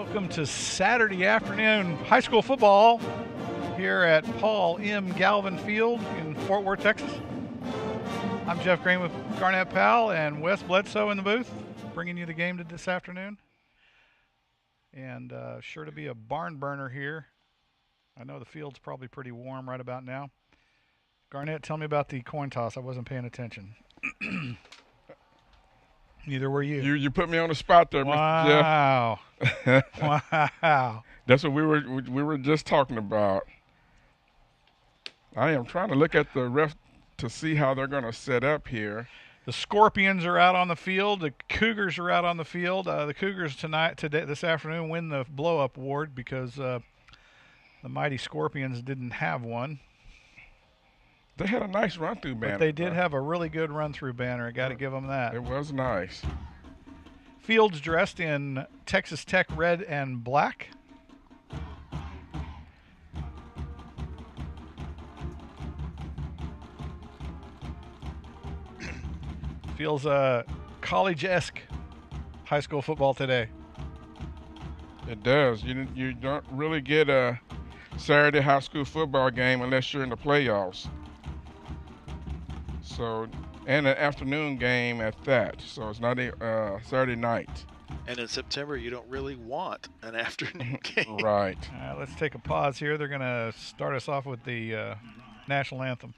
Welcome to Saturday afternoon high school football here at Paul M. Galvin Field in Fort Worth, Texas. I'm Jeff Green with Garnett Powell and Wes Bledsoe in the booth, bringing you the game this afternoon. And sure to be a barn burner here. I know the field's probably pretty warm right about now. Garnett, tell me about the coin toss. I wasn't paying attention. Neither were you. You put me on the spot there, Mr. Jeff. Wow. That's what we were just talking about. I am trying to look at the ref to see how they're going to set up here. The Scorpions are out on the field. The Cougars are out on the field. The Cougars this afternoon win the blow-up award because the mighty Scorpions didn't have one. They had a nice run-through banner. But they did have a really good run-through banner. I got to give them that. It was nice. Field's dressed in Texas Tech red and black. Feels college-esque high school football today. It does. You don't really get a Saturday high school football game unless you're in the playoffs. So, and an afternoon game at that. So it's not a Saturday night. And in September, you don't really want an afternoon game. Right. Let's take a pause here. They're going to start us off with the national anthem.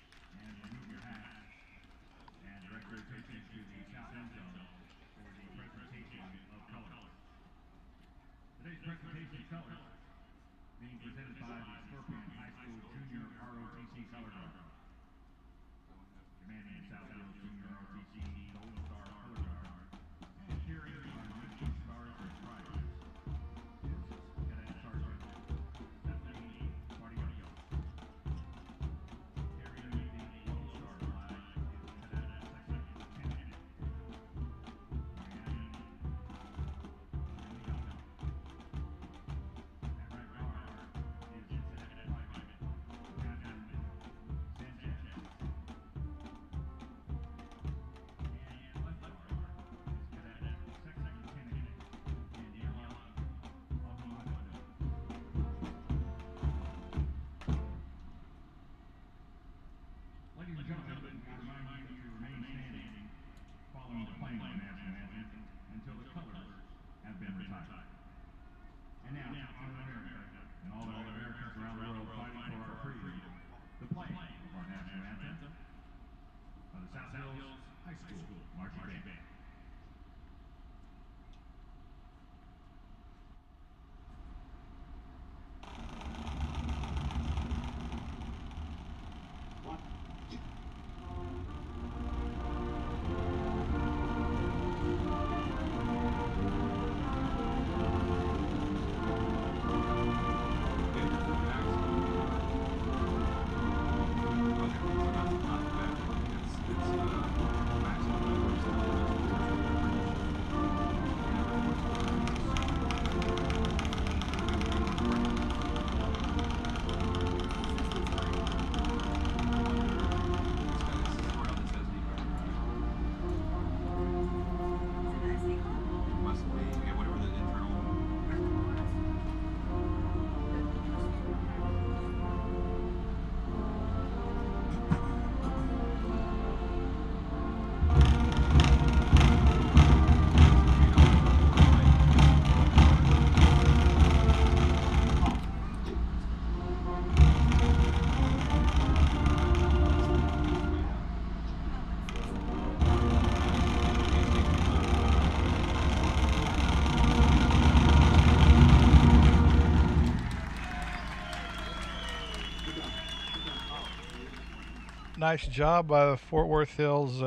Nice job by the Fort Worth Hills.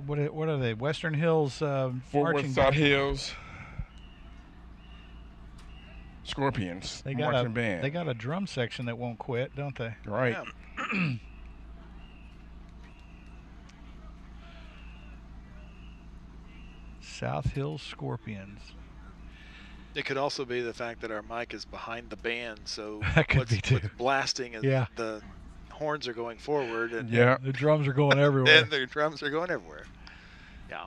What are they? Western Hills. Fort Worth South Hills. Scorpions. They got a drum section that won't quit, don't they? Right. Yeah. South Hills Scorpions. It could also be the fact that our mic is behind the band, so that could be too. what's blasting is the horns are going forward, and the drums are going everywhere. And the drums are going everywhere. Yeah.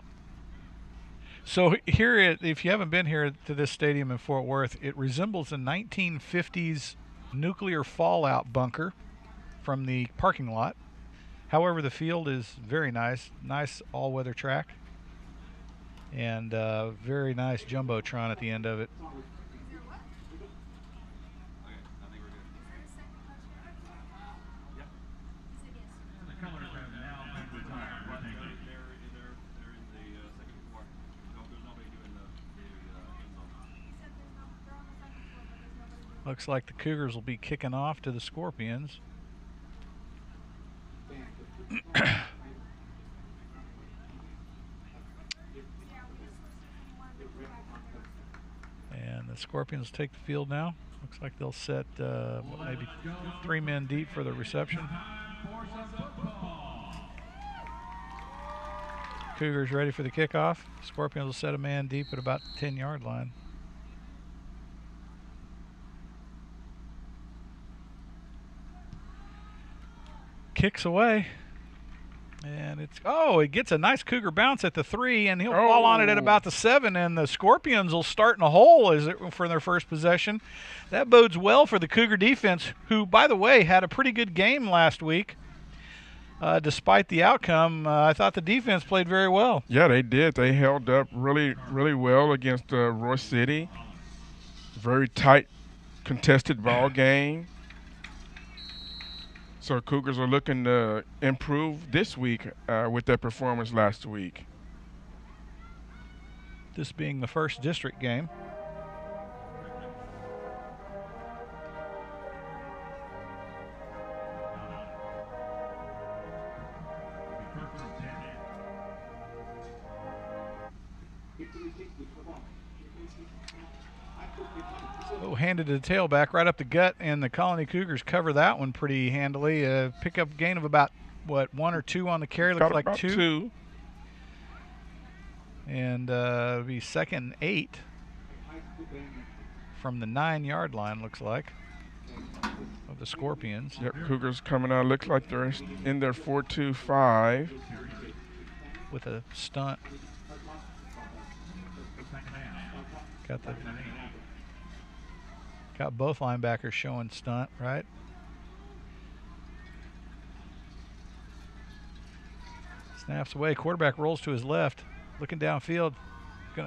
So here, if you haven't been here to this stadium in Fort Worth, it resembles a 1950s nuclear fallout bunker from the parking lot. However, the field is very nice all-weather track, and very nice jumbotron at the end of it. Looks like the Cougars will be kicking off to the Scorpions. And the Scorpions take the field now. Looks like they'll set maybe 3 men deep for the reception. Cougars ready for the kickoff. Scorpions will set a man deep at about the 10-yard line. Kicks away, and it gets a nice Cougar bounce at the 3, and he'll fall on it at about the 7, and the Scorpions will start in a hole for their first possession. That bodes well for the Cougar defense, who, by the way, had a pretty good game last week. Despite the outcome, I thought the defense played very well. Yeah, they did. They held up really, really well against Roy City. Very tight, contested ball game. So Cougars are looking to improve this week with their performance last week. This being the first district game. Handed to the tailback right up the gut, and the Colony Cougars cover that one pretty handily. Pick up gain of about, 1 or 2 on the carry. Looks like 2. And it'll be 2nd and 8 from the 9-yard line, looks like, of the Scorpions. Yep, Cougars coming out. Looks like they're in their 4-2-5. With a stunt. Got both linebackers showing stunt, right? Snaps away. Quarterback rolls to his left, looking downfield. He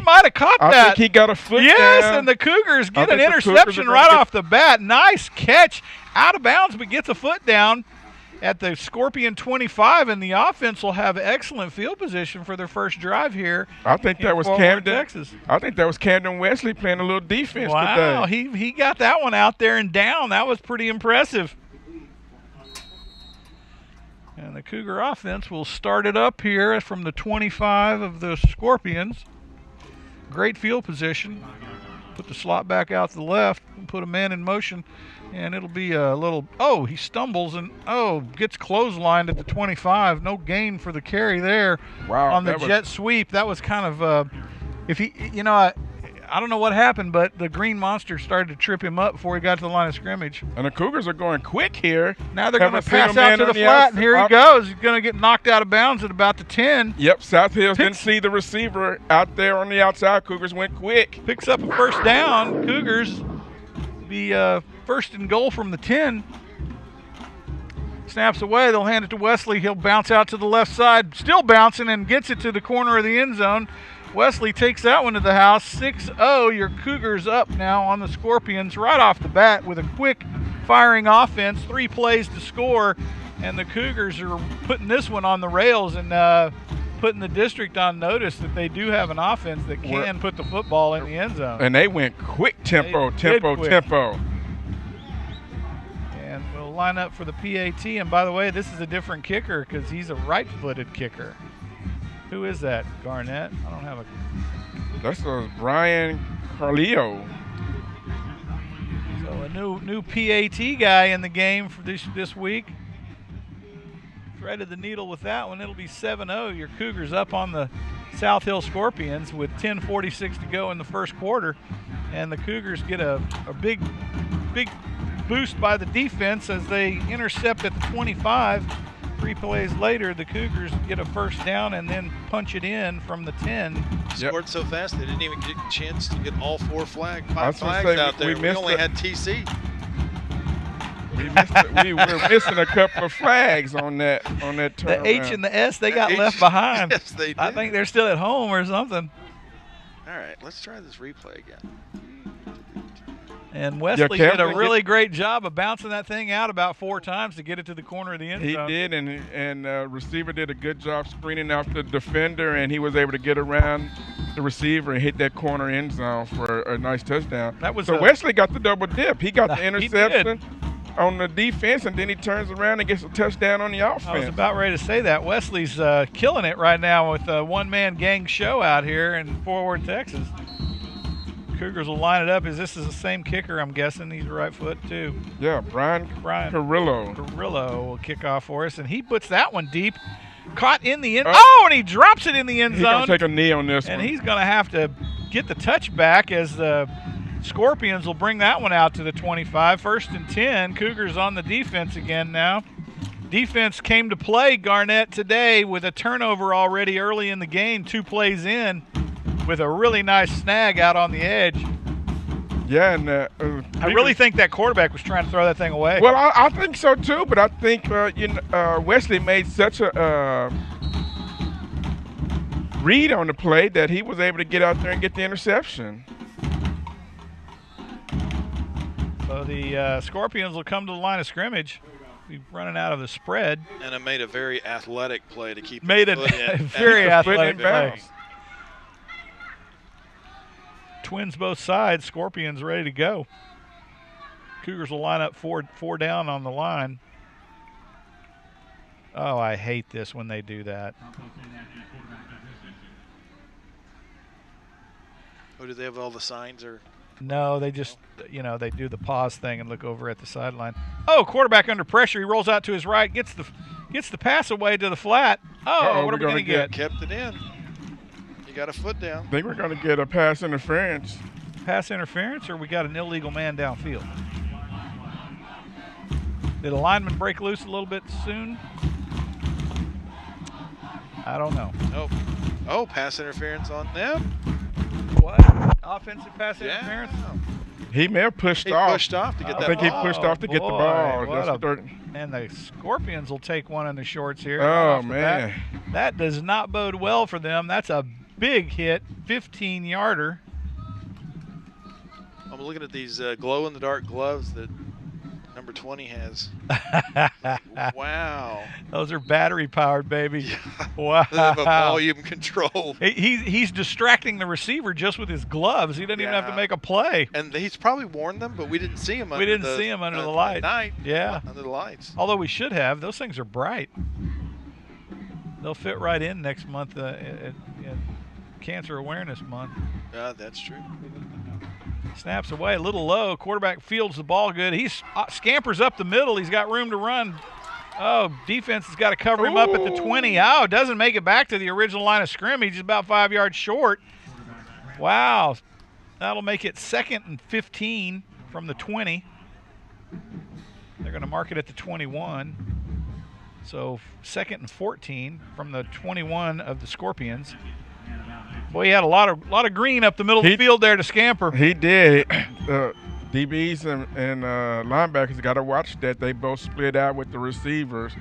might have caught that. I think he got a foot down. Yes, and the Cougars get an interception right off the bat. Nice catch. Out of bounds, but gets a foot down at the Scorpion 25, and the offense will have excellent field position for their first drive here. I think that was Camden, Texas. I think that was Camden Wesley playing a little defense today. Wow, he got that one out there and down. That was pretty impressive. And the Cougar offense will start it up here from the 25 of the Scorpions. Great field position. Put the slot back out to the left and put a man in motion. And it'll be a little, he stumbles and, gets clotheslined at the 25. No gain for the carry there. Wow. On the jet sweep. That was kind of, I don't know what happened, but the Green Monster started to trip him up before he got to the line of scrimmage. And the Cougars are going quick here. Now they're going to pass out to the flat, and here he goes. He's going to get knocked out of bounds at about the 10. Yep, South Hills didn't see the receiver out there on the outside. Cougars went quick. Picks up a first down. Cougars be first and goal from the 10. Snaps away. They'll hand it to Wesley. He'll bounce out to the left side. Still bouncing and gets it to the corner of the end zone. Wesley takes that one to the house. 6-0. Your Cougars up now on the Scorpions right off the bat with a quick firing offense. 3 plays to score. And the Cougars are putting this one on the rails and putting the district on notice that they do have an offense that can put the football in the end zone. And they went quick tempo. And we'll line up for the PAT. And by the way, this is a different kicker because he's a right-footed kicker. Who is that, Garnett? I don't have a... That's Brian Carleo. So a new PAT guy in the game for this week. Threaded the needle with that one. It'll be 7-0. Your Cougars up on the South Hill Scorpions with 10:46 to go in the first quarter. And the Cougars get a big boost by the defense as they intercept at the 25. 3 plays later, the Cougars get a first down and then punch it in from the 10. Scored so fast they didn't even get a chance to get all 4 five I was gonna flags say, out there. We only had TC. We were missing a couple of flags on that turnaround. The H and the S, they got left behind. Yes, they did. I think they're still at home or something. All right, let's try this replay again. And Wesley did a really great job of bouncing that thing out about 4 times to get it to the corner of the end zone. He did, and receiver did a good job screening out the defender, and he was able to get around the receiver and hit that corner end zone for a nice touchdown. So Wesley got the double dip. He got the interception on the defense, and then he turns around and gets a touchdown on the offense. I was about ready to say that. Wesley's killing it right now with a one-man gang show out here in Fort Worth, Texas. Cougars will line it up. This is the same kicker, I'm guessing. He's right foot, too. Yeah, Brian Carrillo. Carrillo will kick off for us, and he puts that one deep. Caught in the end. Oh, and he drops it in the end zone. He's going to take a knee on this one. And he's going to have to get the touchback as the Scorpions will bring that one out to the 25. 1st and 10. Cougars on the defense again now. Defense came to play, Garnett, today with a turnover already early in the game, 2 plays in, with a really nice snag out on the edge. Yeah, and I really think that quarterback was trying to throw that thing away. Well, I think so too, but I think Wesley made such a read on the play that he was able to get out there and get the interception. So the Scorpions will come to the line of scrimmage. We're running out of the spread. And it made a very athletic play to keep made it a very athletic play. Twins both sides. Scorpions ready to go. Cougars will line up four down on the line. Oh, I hate this when they do that. Oh, do they have all the signs or? No, they just, they do the pause thing and look over at the sideline. Oh, quarterback under pressure. He rolls out to his right, gets the pass away to the flat. Oh, what are we going to get? Kept it in. Got a foot down. I think we're going to get a pass interference. Pass interference, or we got an illegal man downfield? Did a lineman break loose a little bit soon? I don't know. Oh, pass interference on them. What? Offensive pass interference? He may have pushed off. He pushed off to get that ball. I think he pushed off to get the ball. And the Scorpions will take one in the shorts here. Oh, man. That does not bode well for them. That's a big hit, 15-yarder. I'm looking at these glow-in-the-dark gloves that number 20 has. Wow. Those are battery-powered, baby. Yeah. Wow. They have a volume control. He's distracting the receiver just with his gloves. He doesn't even have to make a play. And he's probably worn them, but we didn't see him under the light. Yeah. Under the lights. Although we should have. Those things are bright. They'll fit right in next month at Cancer Awareness Month. Yeah, that's true. Snaps away a little low. Quarterback fields the ball good. He scampers up the middle. He's got room to run. Oh, defense has got to cover him up at the 20. Oh, doesn't make it back to the original line of scrimmage. He's about 5 yards short. Wow. That'll make it 2nd and 15 from the 20. They're going to mark it at the 21. So 2nd and 14 from the 21 of the Scorpions. Boy, he had a lot of green up the middle of the field there to scamper. He did. DBs and linebackers got to watch that. They both split out with the receivers.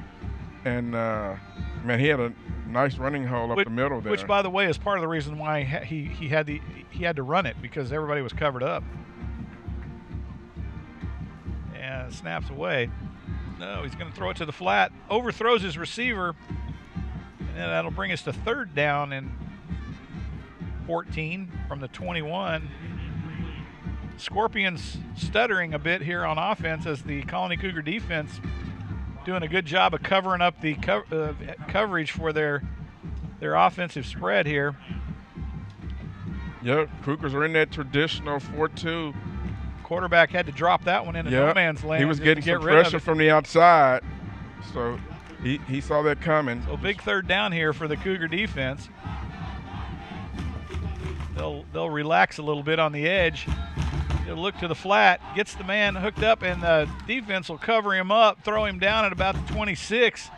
And, man, he had a nice running hole up the middle there. Which, by the way, is part of the reason why he had to run it, because everybody was covered up. And snaps away. No, he's going to throw it to the flat. Overthrows his receiver. And then that'll bring us to 3rd down and 14 from the 21. Scorpions stuttering a bit here on offense as the Colony Cougar defense doing a good job of covering up the coverage for their offensive spread here. Yep, Cougars are in that traditional 4-2. Quarterback had to drop that one into no man's land. He was getting some pressure from the outside, so he saw that coming. So big 3rd down here for the Cougar defense. They'll relax a little bit on the edge. He'll look to the flat, gets the man hooked up, and the defense will cover him up, throw him down at about the 26.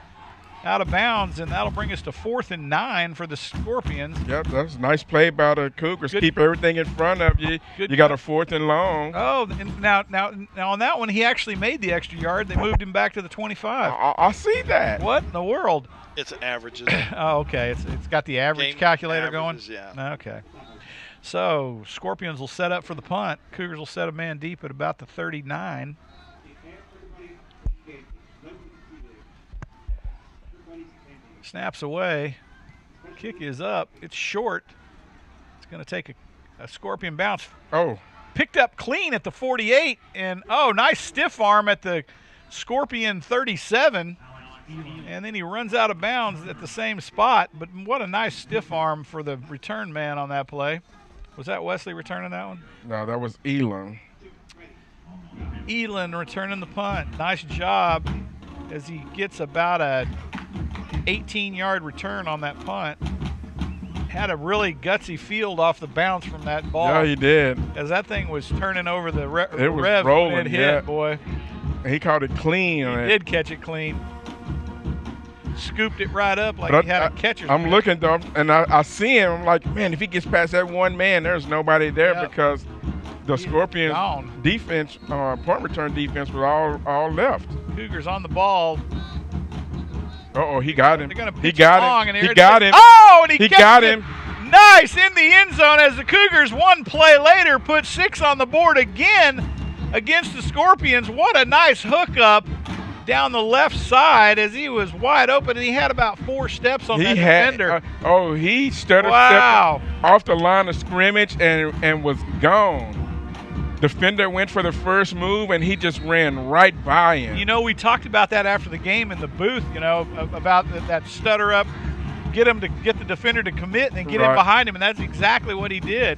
out of bounds, and that'll bring us to 4th and 9 for the Scorpions. Yep, that's a nice play by the Cougars. Good. Keep everything in front of you. Good. You got a 4th and long. Oh, and now on that one, he actually made the extra yard. They moved him back to the 25. I see that. What in the world? It's averages. Oh, okay. It's got the average Game calculator averages, going? yeah. Okay. So Scorpions will set up for the punt. Cougars will set a man deep at about the 39. Snaps away. Kick is up. It's short. It's going to take a Scorpion bounce. Oh. Picked up clean at the 48. And, nice stiff arm at the Scorpion 37. And then he runs out of bounds at the same spot. But what a nice stiff arm for the return man on that play. Was that Wesley returning that one? No, that was Elon. Elon returning the punt. Nice job as he gets about a 18-yard return on that punt. Had a really gutsy field off the bounce from that ball. Yeah, he did. As that thing was turning over the it was rev rolling, when it hit, yeah. boy. He caught it clean. He did catch it clean. Scooped it right up like he had a catcher's I'm mitt. looking, though, and I see him. I'm like, man, if he gets past that one man, there's nobody there because the Scorpions gone. defense, punt return defense was all left. Cougars on the ball. Uh-oh, he got him. They're gonna He pitch got long him. in the He air. got him. Oh, and he got catches him. it. Nice in the end zone as the Cougars one play later put 6 on the board again against the Scorpions. What a nice hookup down the left side as he was wide open, and he had about 4 steps on that defender. He stuttered Wow. stepped off the line of scrimmage and was gone. Defender went for the first move, and he just ran right by him. You know, we talked about that after the game in the booth, about that stutter up, get the defender to commit and then get in behind him, and that's exactly what he did.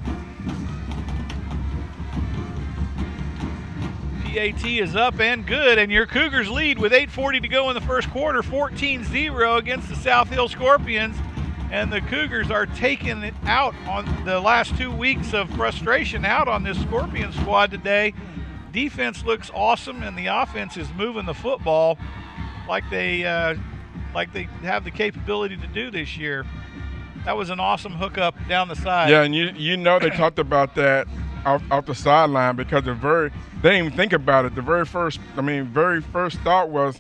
PAT is up and good, and your Cougars lead with 8:40 to go in the first quarter, 14-0 against the South Hill Scorpions. And the Cougars are taking it out on the last 2 weeks of frustration out on this Scorpion squad today. Defense looks awesome, and the offense is moving the football like they have the capability to do this year. That was an awesome hookup down the side. Yeah, and they talked about that off the sideline because they didn't even think about it. The very first thought was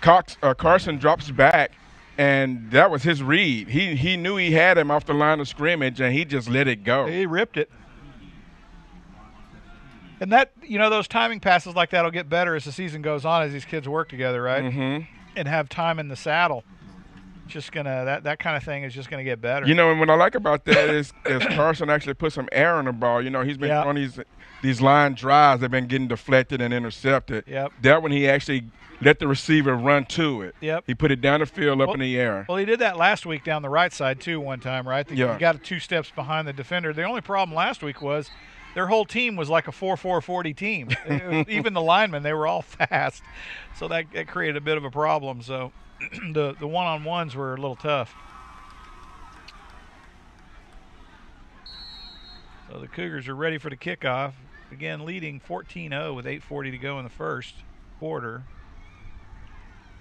Carson drops back. And that was his read. He knew he had him off the line of scrimmage, and he just let it go. He ripped it. And that, those timing passes like that will get better as the season goes on, as these kids work together, right? Mm-hmm. And have time in the saddle. Just that kind of thing is just gonna get better. And what I like about that is Carson actually put some air on the ball. He's been on these line drives. They've been getting deflected and intercepted. Yep. That one he actually let the receiver run to it. Yep. He put it down the field up in the air. Well, he did that last week down the right side too one time, right? He got 2 steps behind the defender. The only problem last week was their whole team was like a 4-4-40 team. Even the linemen, they were all fast. So that created a bit of a problem. So the one-on-ones were a little tough. So the Cougars are ready for the kickoff. Again, leading 14-0 with 8:40 to go in the first quarter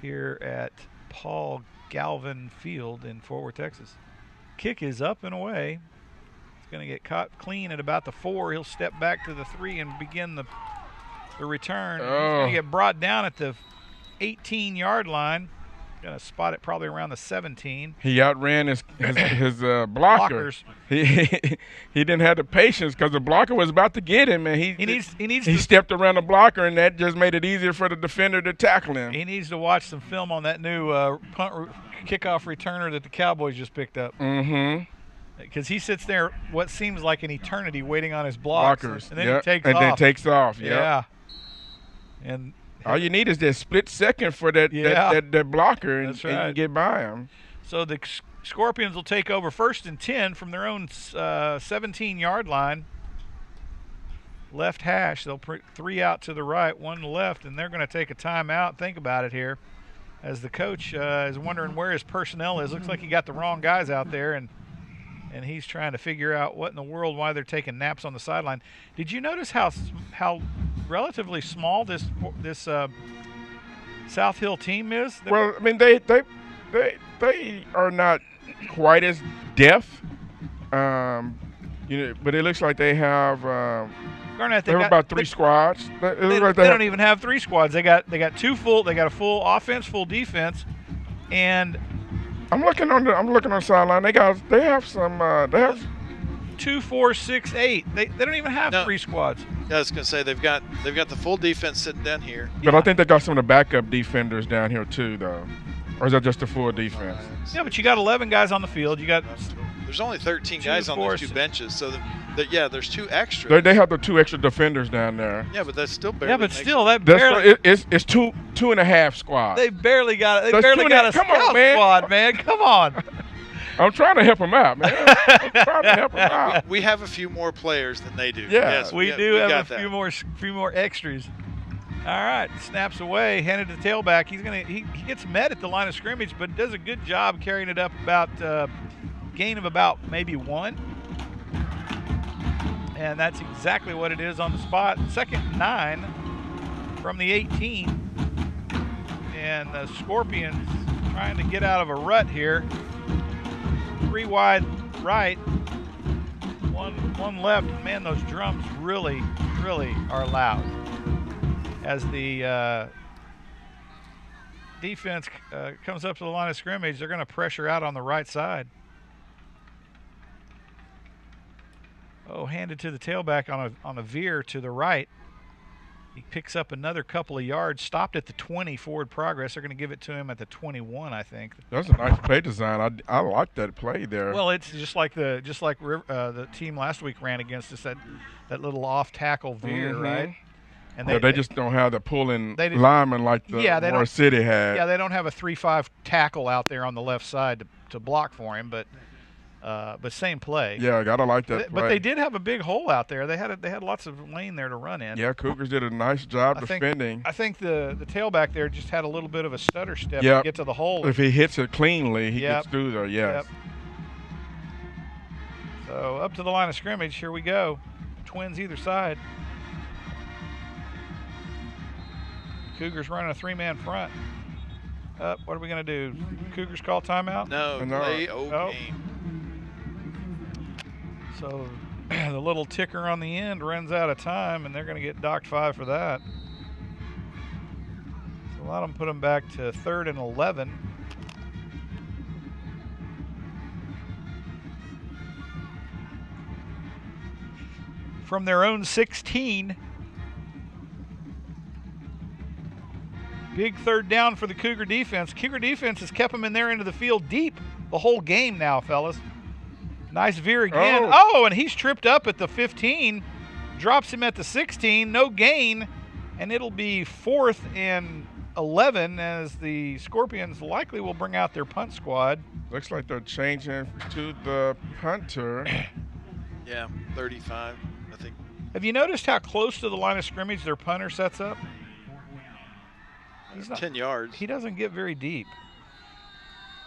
here at Paul Galvin Field in Fort Worth, Texas. Kick is up and away. It's going to get caught clean at about the 4. He'll step back to the 3 and begin the return. He's going to get brought down at the 18-yard line. Going to spot it probably around the 17. He outran his blocker. Blockers. He didn't have the patience because the blocker was about to get him, and he stepped around the blocker, and that just made it easier for the defender to tackle him. He needs to watch some film on that new kickoff returner that the Cowboys just picked up. Mm-hmm. Because he sits there what seems like an eternity waiting on his blocks. Blockers. And then he takes off. And then takes off. Yeah. And all you need is that split second for that blocker, and you can get by him. So the Scorpions will take over 1st and 10 from their own 17-yard line. Left hash. They'll put 3 out to the right, 1 left, and they're going to take a timeout. Think about it here. As the coach is wondering where his personnel is. Looks like he got the wrong guys out there, and he's trying to figure out what in the world, why they're taking naps on the sideline. Did you notice how relatively small this South Hill team is? Well, I mean, they are not quite as depth, but it looks like they have. Garnett, they have about 3 squads. They don't even have 3 squads. They got two full. They got a full offense, full defense, and I'm looking on the sideline. They have some. They have 2, 4, 6, 8. They don't even have 3 squads. Yeah, I was gonna say they've got the full defense sitting down here. But I think they got some of the backup defenders down here too, though. Or is that just the full defense? Yeah, but you got 11 guys on the field. You got. There's only 13 guys on those 2 benches, so there's 2 extra. They have the 2 extra defenders down there. Yeah, but that's still barely. Yeah, but still, that barely. It's 2.5 squads. They barely got it. They barely got a scout squad, man. Come on. I'm trying to help them out, man. I'm trying to help them out. We have a few more players than they do. Yeah, yes, we do have a few more extras. All right, snaps away, handed to the tailback. He gets met at the line of scrimmage, but does a good job carrying it up about gain of about maybe 1. And that's exactly what it is on the spot. 2nd and 9 from the 18. And the Scorpions trying to get out of a rut here. 3 wide right, one left. Man, those drums really, really are loud. As the defense comes up to the line of scrimmage, they're going to pressure out on the right side. Oh, handed to the tailback on a veer to the right. He picks up another couple of yards, stopped at the 20 forward progress. They're going to give it to him at the 21, I think. That's a nice play design. I like that play there. Well, it's just like the team last week ran against us, that little off tackle veer, right? And they just don't have the pulling lineman like the Moore City had. Yeah, they don't have a 3-5 tackle out there on the left side to block for him, but same play. Yeah, gotta like that play. But they did have a big hole out there. They had lots of lane there to run in. Yeah, Cougars did a nice job defending. I think the tailback there just had a little bit of a stutter step to get to the hole. If he hits it cleanly, he gets through there, yes. Yep. So up to the line of scrimmage, here we go. Twins either side. Cougars running a 3-man front. What are we going to do? Cougars call timeout? No, play game. So the little ticker on the end runs out of time, and they're going to get docked 5 for that. So a lot of them put them back to 3rd and 11. From their own 16. Big 3rd down for the Cougar defense. Cougar defense has kept them in their end of the field deep the whole game now, fellas. Nice veer again. Oh, and he's tripped up at the 15. Drops him at the 16. No gain. And it'll be 4th and 11 as the Scorpions likely will bring out their punt squad. Looks like they're changing to the punter. Yeah, 35, I think. Have you noticed how close to the line of scrimmage their punter sets up? He's 10 yards. He doesn't get very deep.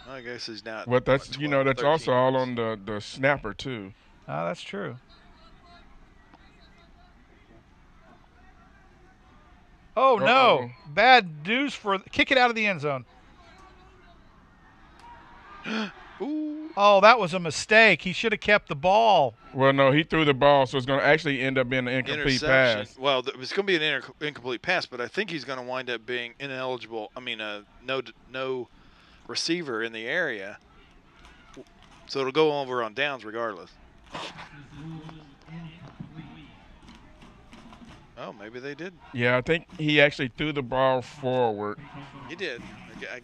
I guess he's not. Well, that's 12, that's also all on the snapper too. That's true. Oh no! Bad news for kick it out of the end zone. Ooh. Oh, that was a mistake. He should have kept the ball. Well, no, he threw the ball, so it's going to actually end up being an incomplete pass. Well, it's going to be an incomplete pass, but I think he's going to wind up being ineligible. I mean, no receiver in the area. So it'll go over on downs regardless. Oh, maybe they did. Yeah, I think he actually threw the ball forward. He did. I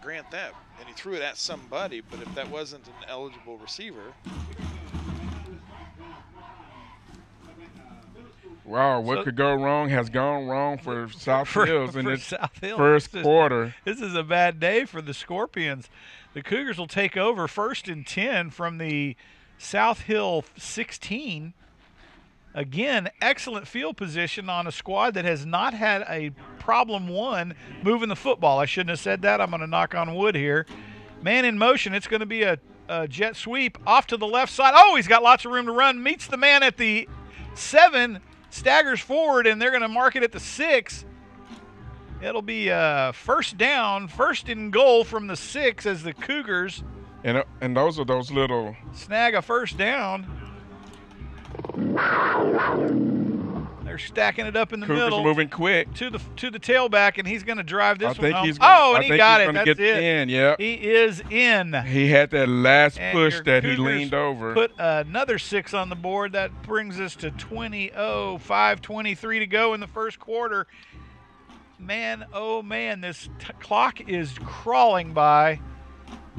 grant that. And he threw it at somebody, but if that wasn't an eligible receiver. Wow, what could go wrong has gone wrong for South Hills in its Hill. first quarter. This is a bad day for the Scorpions. The Cougars will take over 1st and 10 from the South Hill 16. Again, excellent field position on a squad that has not had a problem moving the football. I shouldn't have said that. I'm going to knock on wood here. Man in motion. It's going to be a jet sweep off to the left side. Oh, he's got lots of room to run. Meets the man at the 7. Staggers forward, and they're going to mark it at the 6. It'll be first down, first and goal from the 6 as the Cougars. And those are those little. Snag a first down. They're stacking it up in the Cougars middle. Moving quick to the tailback, and he's going to drive this one home. He's gonna, and he got it. That's get it. In, yeah. He is in. He had that last and push that Cougars he leaned over. Put another 6 on the board. That brings us to 5:23 to go in the first quarter. Man, oh man, this clock is crawling by,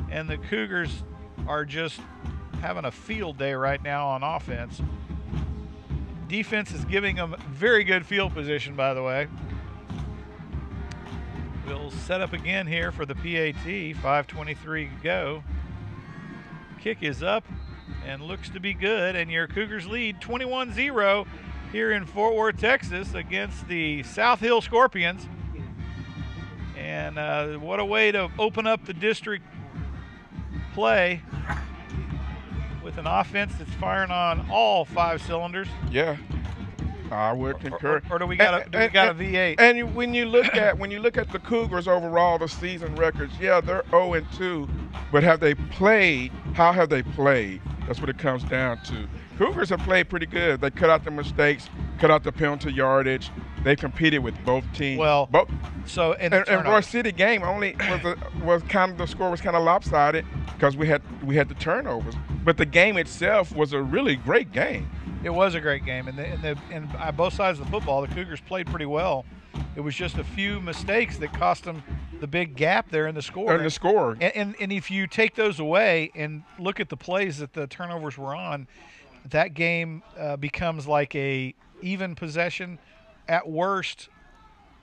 and the Cougars are just having a field day right now on offense. Defense is giving them very good field position, by the way. We'll set up again here for the PAT. 5:23 to go. Kick is up and looks to be good, and your Cougars lead 21-0 here in Fort Worth, Texas against the South Hill Scorpions. And what a way to open up the district play with an offense that's firing on all 5 cylinders. Yeah, I would concur. Or do we got a V8? And when you look at the Cougars overall, the season records, yeah, they're 0-2, but have they played? How have they played? That's what it comes down to. Cougars have played pretty good. They cut out the mistakes, cut out the penalty yardage. They competed with both teams. Well, both. So and Royce City game only was kind of, the score was kind of lopsided because we had the turnovers. But the game itself was a really great game. It was a great game, and on both sides of the football, the Cougars played pretty well. It was just a few mistakes that cost them the big gap there in the score. And if you take those away and look at the plays that the turnovers were on, that game becomes like a even possession. At worst,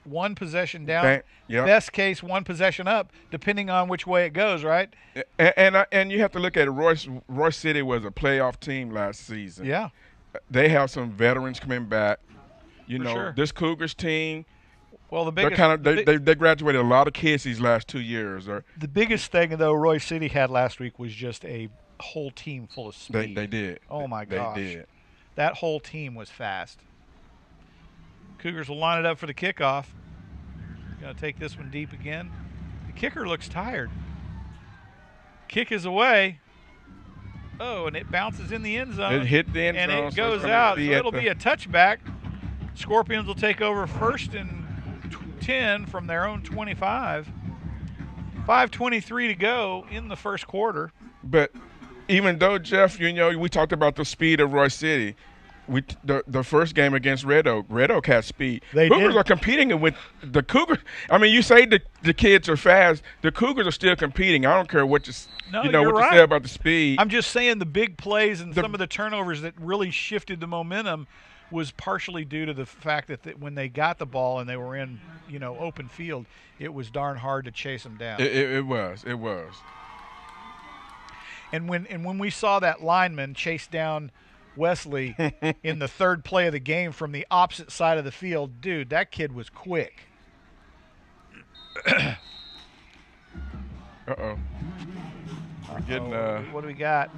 one possession down. Yep. Best case, one possession up, depending on which way it goes, right? And you have to look at it. Royce City was a playoff team last season. Yeah. They have some veterans coming back. Sure. This Cougars team. Well, the biggest they graduated a lot of kids these last 2 years. The biggest thing though Royce City had last week was just a whole team full of speed. They did. Oh my gosh. They did. That whole team was fast. Cougars will line it up for the kickoff. Going to take this one deep again. The kicker looks tired. Kick is away. Oh, and it bounces in the end zone. It hit the end zone. And it goes out. So it'll be a touchback. Scorpions will take over 1st and 10 from their own 25. 5:23 to go in the first quarter. But even though, Jeff, we talked about the speed of Royce City. The first game against Red Oak had speed. Cougars are competing with the Cougars. I mean, you say the kids are fast. The Cougars are still competing. I don't care what you say about the speed. I'm just saying the big plays and some of the turnovers that really shifted the momentum was partially due to the fact that when they got the ball and they were in open field, it was darn hard to chase them down. It was. And when we saw that lineman chase down Wesley in the 3rd play of the game from the opposite side of the field, dude, that kid was quick. Uh-oh. We're getting what do we got?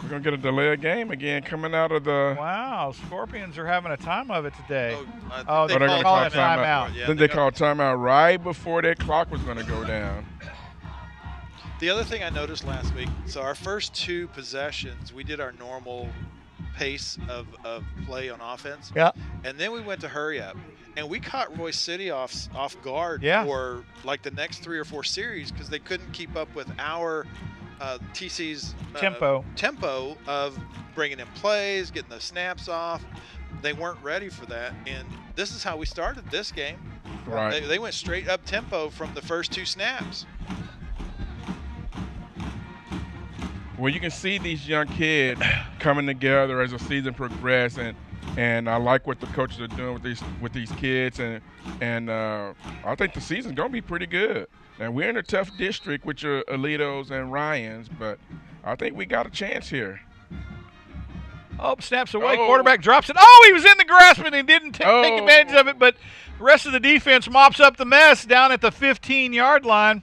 We're going to get a delay of game again coming out of the... Wow, Scorpions are having a time of it today. They're going to call a timeout. Yeah, then they called timeout right before that clock was going to go down. The other thing I noticed last week, so our first 2 possessions, we did our normal pace of play on offense. Yeah. And then we went to hurry up. And we caught Royce City off guard for like the next 3 or 4 series because they couldn't keep up with our TC's tempo of bringing in plays, getting the snaps off. They weren't ready for that. And this is how we started this game. Right. They went straight up tempo from the first 2 snaps. Well, you can see these young kids coming together as the season progresses, and I like what the coaches are doing with these kids, and I think the season's gonna be pretty good. And we're in a tough district with your Alitos and Ryans, but I think we got a chance here. Oh, snaps away. Quarterback drops it. Oh, he was in the grasp and he didn't take advantage of it, but the rest of the defense mops up the mess down at the 15-yard line.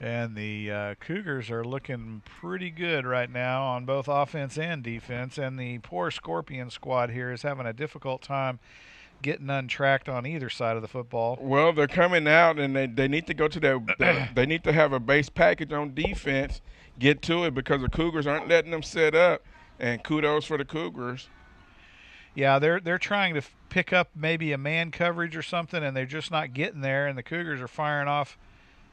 And the Cougars are looking pretty good right now on both offense and defense. And the poor Scorpion squad here is having a difficult time getting untracked on either side of the football. Well, they're coming out, and they need to go to they need to have a base package on defense, get to it, because the Cougars aren't letting them set up. And kudos for the Cougars. Yeah, they're trying to pick up maybe a man coverage or something, and they're just not getting there. And the Cougars are firing off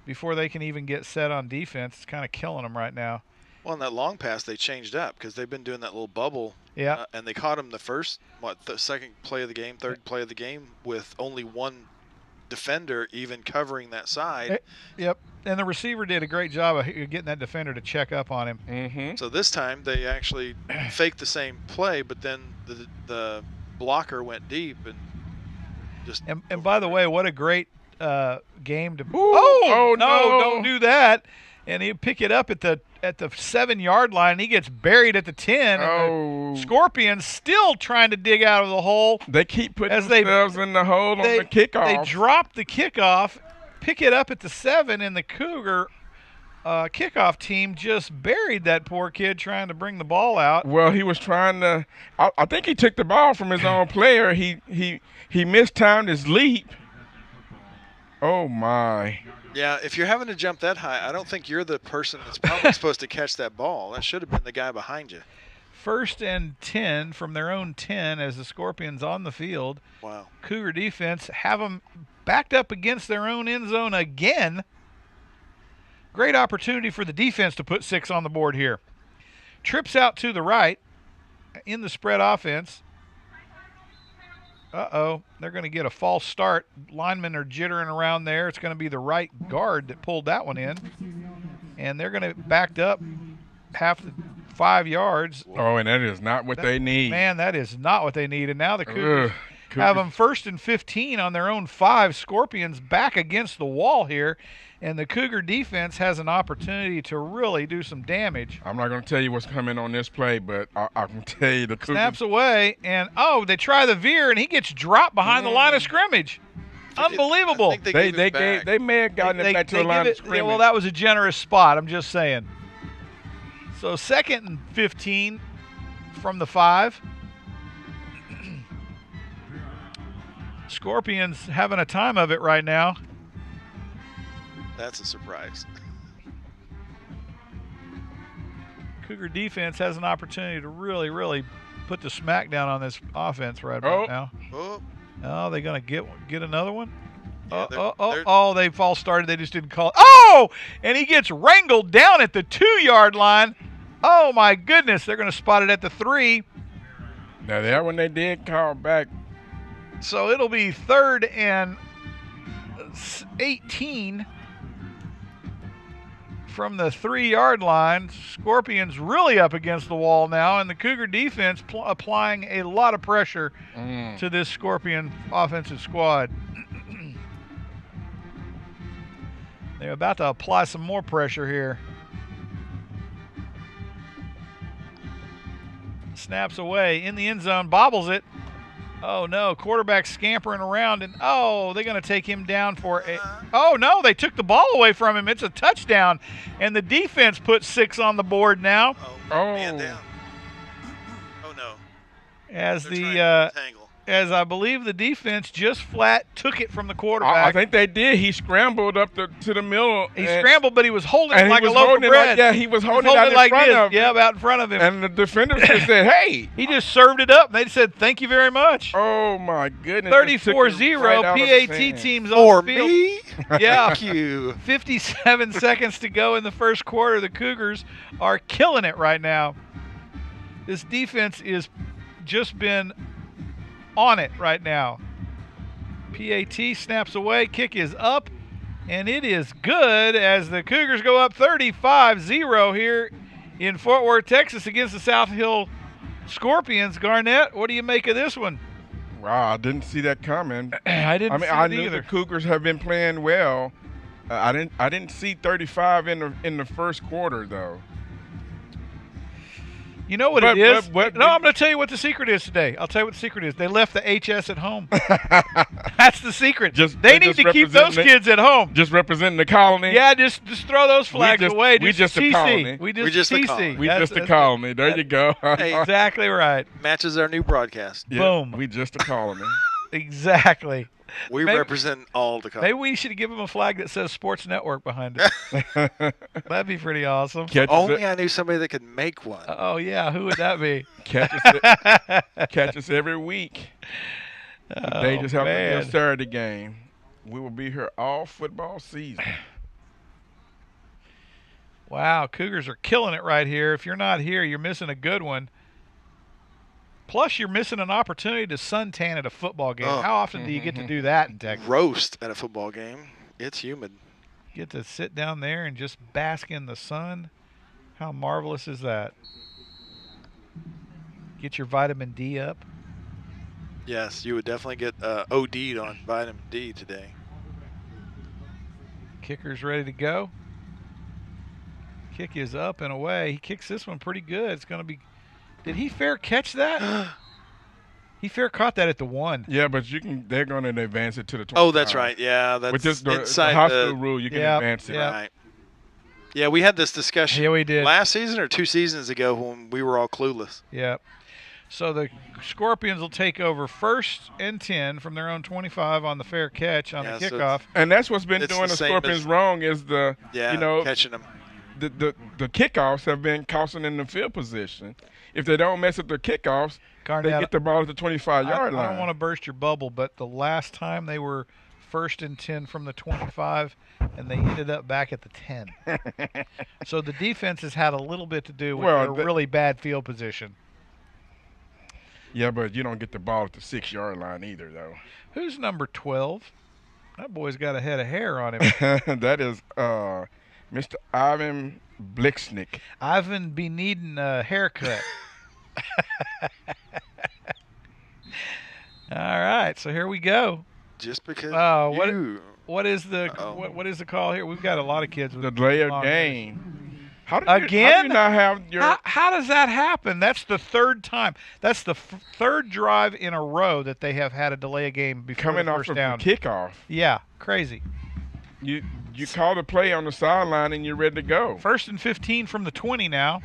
before they can even get set on defense. It's kind of killing them right now. Well, in that long pass, they changed up because they've been doing that little bubble. Yeah. And they caught him the second play of the game, third play of the game, with only one defender even covering that side. Yep. And the receiver did a great job of getting that defender to check up on him. Mm-hmm. So this time they actually faked the same play, but then the blocker went deep and just. And by the way, what a great game to. Oh no! Don't do that! And he pick it up at the 7-yard line. And he gets buried at the 10. Oh! The Scorpions still trying to dig out of the hole. They keep putting themselves in the hole on the kickoff. They drop the kickoff, pick it up at the 7, and the Cougar kickoff team just buried that poor kid trying to bring the ball out. Well, he was trying to. I think he took the ball from his own player. He mistimed his leap. Oh my. Yeah, if you're having to jump that high, I don't think you're the person that's probably supposed to catch that ball. That should have been the guy behind you. 1st and 10 from their own 10 as the Scorpions on the field. Wow. Cougar defense have them backed up against their own end zone again. Great opportunity for the defense to put 6 on the board here. Trips out to the right in the spread offense. Uh-oh, they're going to get a false start. Linemen are jittering around there. It's going to be the right guard that pulled that one in. And they're going to backed up half the 5 yards. Oh, and that is not what they need. Man, that is not what they need. And now the Cougars have them 1st and 15 on their own 5. Scorpions back against the wall here. And the Cougar defense has an opportunity to really do some damage. I'm not going to tell you what's coming on this play, but I can tell you the Cougars. Snaps away, and they try the veer, and he gets dropped behind the line of scrimmage. Unbelievable. They may have gotten it back to the line of scrimmage. Yeah, well, that was a generous spot, I'm just saying. So 2nd and 15 from the 5. Scorpions having a time of it right now. That's a surprise. Cougar defense has an opportunity to really, really put the smack down on this offense right now. Oh, they going to get another one? Yeah, they false started. They just didn't call it. Oh, and he gets wrangled down at the 2-yard line. Oh, my goodness. They're going to spot it at the 3. Now, that one they did call back. So it'll be 3rd and 18 from the 3-yard line. Scorpions really up against the wall now, and the Cougar defense applying a lot of pressure to this Scorpion offensive squad. They're about to apply some more pressure here. Snaps away in the end zone, bobbles it. Oh, no, quarterback scampering around, and they're going to take him down for a – oh, no, they took the ball away from him. It's a touchdown, and the defense put 6 on the board now. Man down. Oh, no. As I believe the defense just flat took it from the quarterback. I think they did. He scrambled up to the middle. He scrambled, but he was holding it like a loaf of bread. He was holding it out like in front this. of him. Yeah, out in front of him. And the defenders just said, hey. He just served it up, and they said, thank you very much. Oh, my goodness. 34-0, right PAT teams on the field. Me? Yeah. Thank you. 57 seconds to go in the first quarter. The Cougars are killing it right now. This defense is just been on it right now. PAT snaps away, kick is up, and it is good as the Cougars go up 35-0 here in Fort Worth, Texas against the South Hill Scorpions. Garnett, what do you make of this one? Wow, I didn't see that coming. I didn't see it I knew either. The Cougars have been playing well. I didn't see 35 in the first quarter though. You know what it is? No, I'm going to tell you what the secret is today. I'll tell you what the secret is. They left the HS at home. That's the secret. They need to keep those kids at home. Just representing the colony? Yeah, just throw those flags away. We just a colony. We just a colony. We just a colony. There you go. Exactly right. Matches our new broadcast. Yeah, boom. We just a colony. Exactly. We represent all the colonies. Maybe we should give them a flag that says Sports Network behind it. That'd be pretty awesome. Only I knew somebody that could make one. Oh, yeah. Who would that be? Catch us every week. They just have a Saturday game. We will be here all football season. Wow. Cougars are killing it right here. If you're not here, you're missing a good one. Plus, you're missing an opportunity to suntan at a football game. How often do you get to do that in Texas? Roast at a football game. It's humid. Get to sit down there and just bask in the sun. How marvelous is that? Get your vitamin D up. Yes, you would definitely get OD'd on vitamin D today. Kicker's ready to go. Kick is up and away. He kicks this one pretty good. It's going to be... Did he fair catch that? He fair caught that at the 1. Yeah, but they're going to advance it to the 25. Oh, that's right. Yeah, that's with this, the inside hospital rule. You can advance it. Yeah. Right. Yeah, we had this discussion. Yeah, we did. Last season or 2 seasons ago when we were all clueless. Yeah. So the Scorpions will take over 1st and 10 from their own 25 on the fair catch on the kickoff. And that's what's been doing the Scorpions wrong is catching them. The kickoffs have been costing in the field position. If they don't mess up their kickoffs, they get the ball at the 25-yard line. I don't want to burst your bubble, but the last time they were 1st and 10 from the 25, and they ended up back at the 10. So the defense has had a little bit to do with their really bad field position. Yeah, but you don't get the ball at the 6-yard line either, though. Who's number 12? That boy's got a head of hair on him. That is Mr. Ivan Blixnick. Ivan be needing a haircut. All right, so here we go. Just because what is the call here? We've got a lot of kids with the delay of game. How do you not have your? How does that happen? That's the 3rd time. That's the 3rd drive in a row that they have had a delay of game before coming the off first of down. The kickoff. Yeah, crazy. You call the play on the sideline and you're ready to go. 1st and 15 from the 20 now.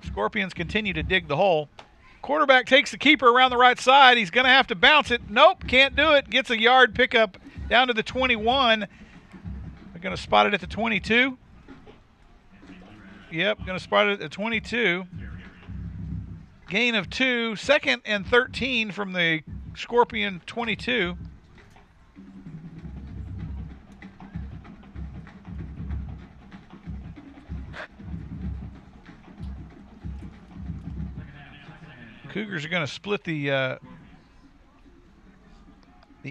Scorpions continue to dig the hole. Quarterback takes the keeper around the right side. He's going to have to bounce it. Nope, can't do it. Gets a yard pickup down to the 21. They're going to spot it at the 22. Yep, going to spot it at the 22. Gain of 2. 2nd and 13 from the Scorpion 22. Cougars are going to split the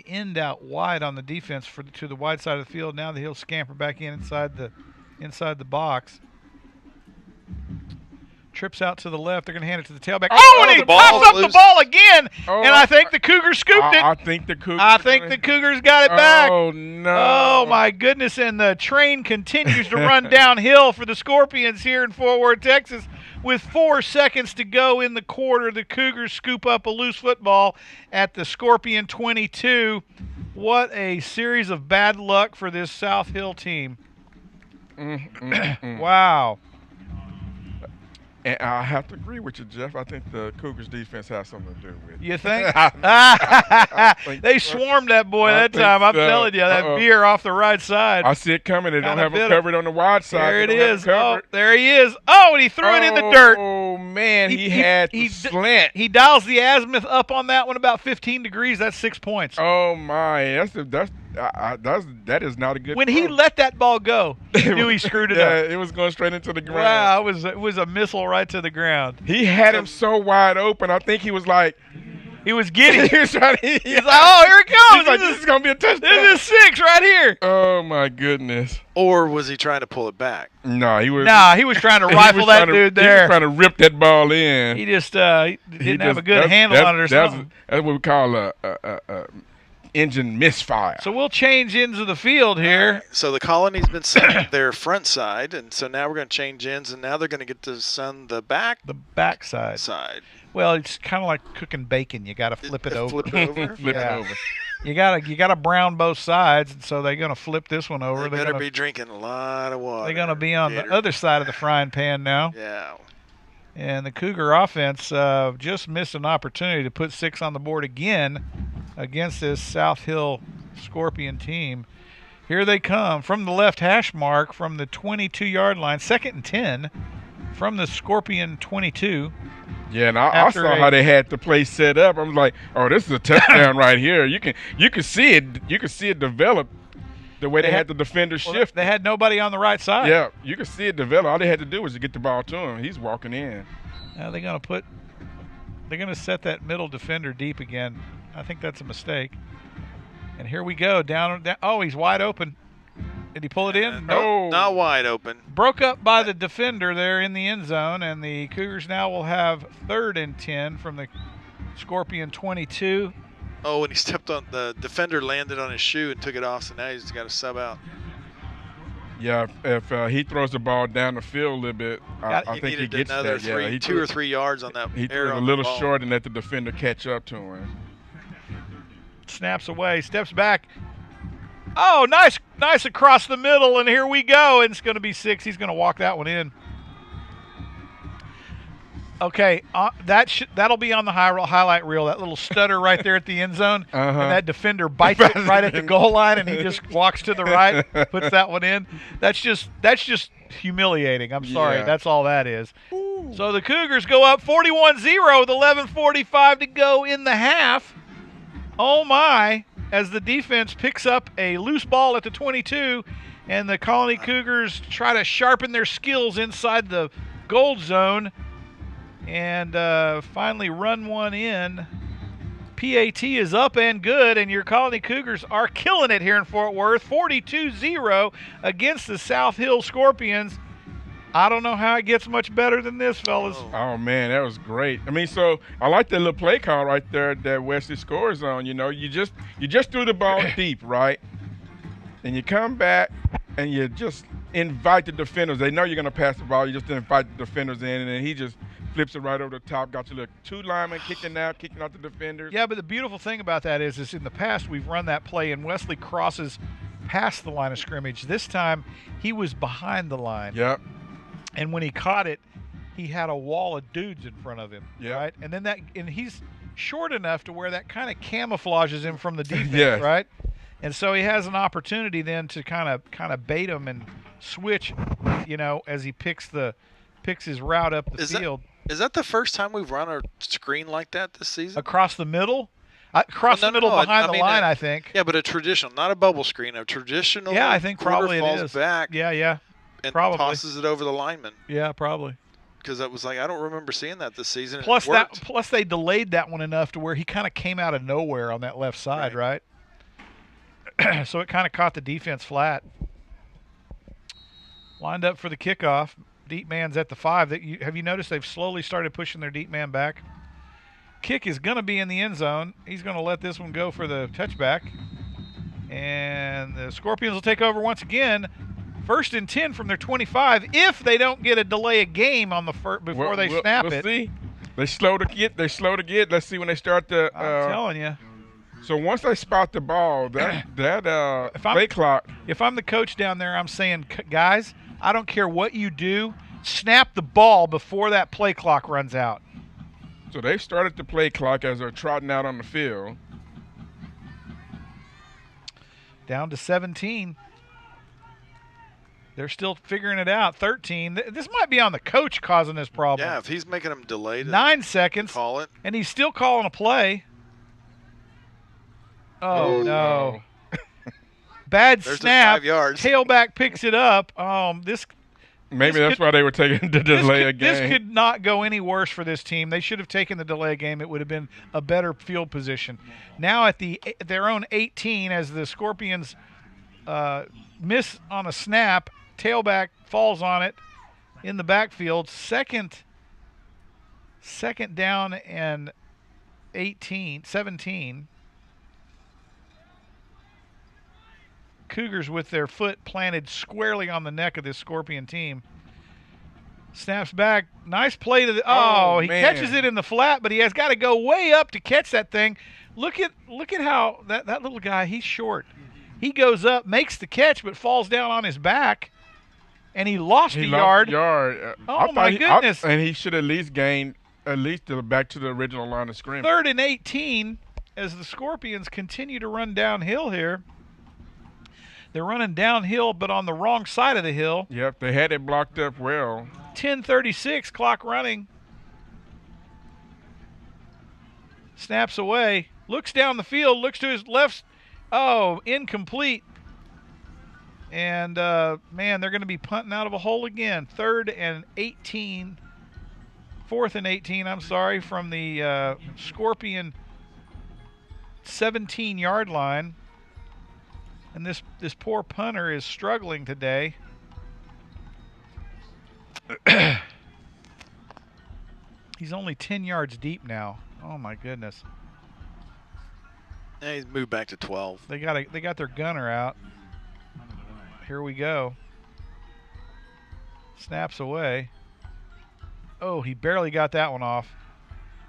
end out wide on the defense to the wide side of the field. Now he'll scamper back inside the box. Trips out to the left. They're going to hand it to the tailback. And he pops up the ball again. And I think the Cougars scooped it. I think the Cougars got it back. Oh, no. Oh, my goodness. And the train continues to run downhill for the Scorpions here in Fort Worth, Texas. With 4 seconds to go in the quarter, the Cougars scoop up a loose football at the Scorpion 22. What a series of bad luck for this South Hill team. Wow. And I have to agree with you, Jeff. I think the Cougars defense has something to do with it. You think? They swarmed that boy that time. I'm telling you, that beer off the right side. I see it coming. They don't have it covered on the wide side. There it is. Oh, there he is. Oh, and he threw it in the dirt. Oh, man. He had the slant. He dials the azimuth up on that one about 15 degrees. That's 6 points. Oh, my. That is not a good When he let that ball go, he knew he screwed it up. Yeah, it was going straight into the ground. Wow, it was a missile right to the ground. He had him so wide open. I think he was like, he was giddy. He's like, oh, here it comes. He's like, this is going to be a touchdown. This is 6 right here. Oh, my goodness. Or was he trying to pull it back? No, he was trying to rifle that dude there. He was trying to rip that ball in. He just didn't have a good handle on it or something. That's what we call engine misfire. So we'll change ends of the field here. Right. So the Colony's been sunning their front side, and so now we're going to change ends, and now they're going to get to sun the back side. Well, it's kind of like cooking bacon. You got to flip it over. Flip it over. Flip it over. You gotta brown both sides, and so they're gonna flip this one over. They better be drinking a lot of water. They're gonna be on the other side of the frying pan now. Yeah. And the Cougar offense just missed an opportunity to put 6 on the board again against this South Hill Scorpion team. Here they come from the left hash mark from the 22-yard line, 2nd and 10 from the Scorpion 22. Yeah, and I saw how they had the play set up. I'm like, oh, this is a touchdown right here. You can see it. You can see it develop the way they had the defender shift. They had nobody on the right side. Yeah, you can see it develop. All they had to do was to get the ball to him. He's walking in. Now they're gonna set that middle defender deep again. I think that's a mistake. And here we go down. Oh, he's wide open. Did he pull it in? No, not wide open. Broke up by the defender there in the end zone, and the Cougars now will have 3rd and 10 from the Scorpion 22. Oh, and he stepped on the defender, landed on his shoe and took it off, so now he's got to sub out. Yeah, if he throws the ball down the field a little bit, I think he gets that. Yeah, 2 or 3 yards on that. He threw it a little short and let the defender catch up to him. Snaps away, steps back. Oh, nice across the middle, and here we go. And it's going to be 6. He's going to walk that one in. Okay, that'll be on the highlight reel. That little stutter right there at the end zone, and that defender bites it right at the goal line, and he just walks to the right, puts that one in. That's just humiliating. I'm sorry. Yeah. That's all that is. Ooh. So the Cougars go up 41-0 with 11:45 to go in the half. Oh my! As the defense picks up a loose ball at the 22, and the Colony Cougars try to sharpen their skills inside the gold zone and finally run one in. PAT is up and good, and your Colony Cougars are killing it here in Fort Worth, 42-0 against the South Hill Scorpions. I don't know how it gets much better than this, fellas. Oh, man, that was great. I mean, so I like that little play call right there that Wesley scores on. You know, you just threw the ball deep, right? And you come back and you just invite the defenders. They know you're going to pass the ball. You just invite the defenders in, and then he just flips it right over the top. Got you 2 linemen kicking out the defenders. Yeah, but the beautiful thing about that is in the past we've run that play, and Wesley crosses past the line of scrimmage. This time he was behind the line. Yep. And when he caught it, he had a wall of dudes in front of him, right? And then and he's short enough to where that kind of camouflages him from the defense, right? And so he has an opportunity then to kind of bait him and switch, you know, as he picks his route up the field. Is that the first time we've run a screen like that this season? Across the middle? Behind the line, I think. Yeah, but a traditional, not a bubble screen, a traditional. Yeah, I think probably falls it is. Back. Yeah. And probably tosses it over the lineman. Yeah, probably. Because I was like, I don't remember seeing that this season. Plus they delayed that one enough to where he kind of came out of nowhere on that left side, right? So it kind of caught the defense flat. Lined up for the kickoff. Deep man's at the 5. Have you noticed they've slowly started pushing their deep man back? Kick is going to be in the end zone. He's going to let this one go for the touchback. And the Scorpions will take over once again. 1st and 10 from their 25 if they don't get a delay of game on the before they snap it. See. They slow to get. Let's see when they start the. I'm telling you. So once they spot the ball, that play clock. If I'm the coach down there, I'm saying, guys, I don't care what you do, snap the ball before that play clock runs out. So they've started the play clock as they're trotting out on the field. Down to 17. They're still figuring it out. 13. This might be on the coach causing this problem. Yeah, if he's making them delay. 9 seconds. Call it. And he's still calling a play. Oh, no. Bad There's snap. 5 yards. Tailback picks it up. Maybe that's why they were taking the delay a game. This could not go any worse for this team. They should have taken the delay game. It would have been a better field position. Now at their own 18 as the Scorpions miss on a snap. Tailback falls on it in the backfield. Second down and 17. Cougars with their foot planted squarely on the neck of this Scorpion team. Snaps back. Nice play to the he catches it in the flat, but he has got to go way up to catch that thing. Look at how that little guy, he's short. He goes up, makes the catch, but falls down on his back, and he lost a yard. Oh, my goodness. And he should at least gain back to the original line of scrimmage. 3rd and 18 as the Scorpions continue to run downhill here. They're running downhill, but on the wrong side of the hill. Yep, they had it blocked up well. 10:36, clock running. Snaps away. Looks down the field, looks to his left. Oh, incomplete. And, man, they're going to be punting out of a hole again. 4th and 18, I'm sorry, from the Scorpion 17-yard line. And this poor punter is struggling today. He's only 10 yards deep now. Oh, my goodness. Yeah, he's moved back to 12. They got their gunner out. Here we go. Snaps away. Oh, he barely got that one off.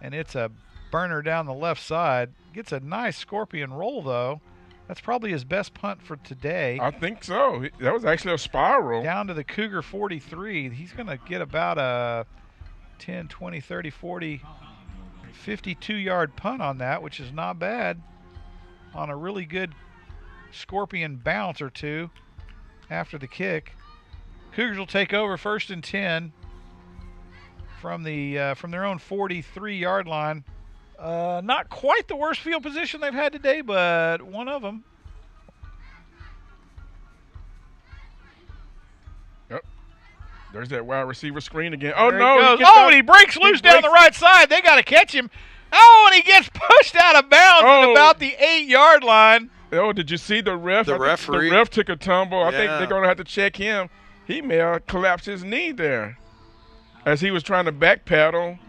And it's a burner down the left side. Gets a nice Scorpion roll, though. That's probably his best punt for today. I think so. That was actually a spiral. Down to the Cougar 43. He's going to get about a 10, 20, 30, 40, 52-yard punt on that, which is not bad on a really good Scorpion bounce or two after the kick. Cougars will take over 1st and 10 from their own 43-yard line. Not quite the worst field position they've had today, but one of them. Yep. There's that wide receiver screen again. Oh, no. And he breaks loose down the right side. They got to catch him. Oh, and he gets pushed out of bounds at about the 8-yard line. Oh, did you see the ref? The referee. The ref took a tumble. Yeah. I think they're going to have to check him. He may have collapsed his knee there as he was trying to backpedal.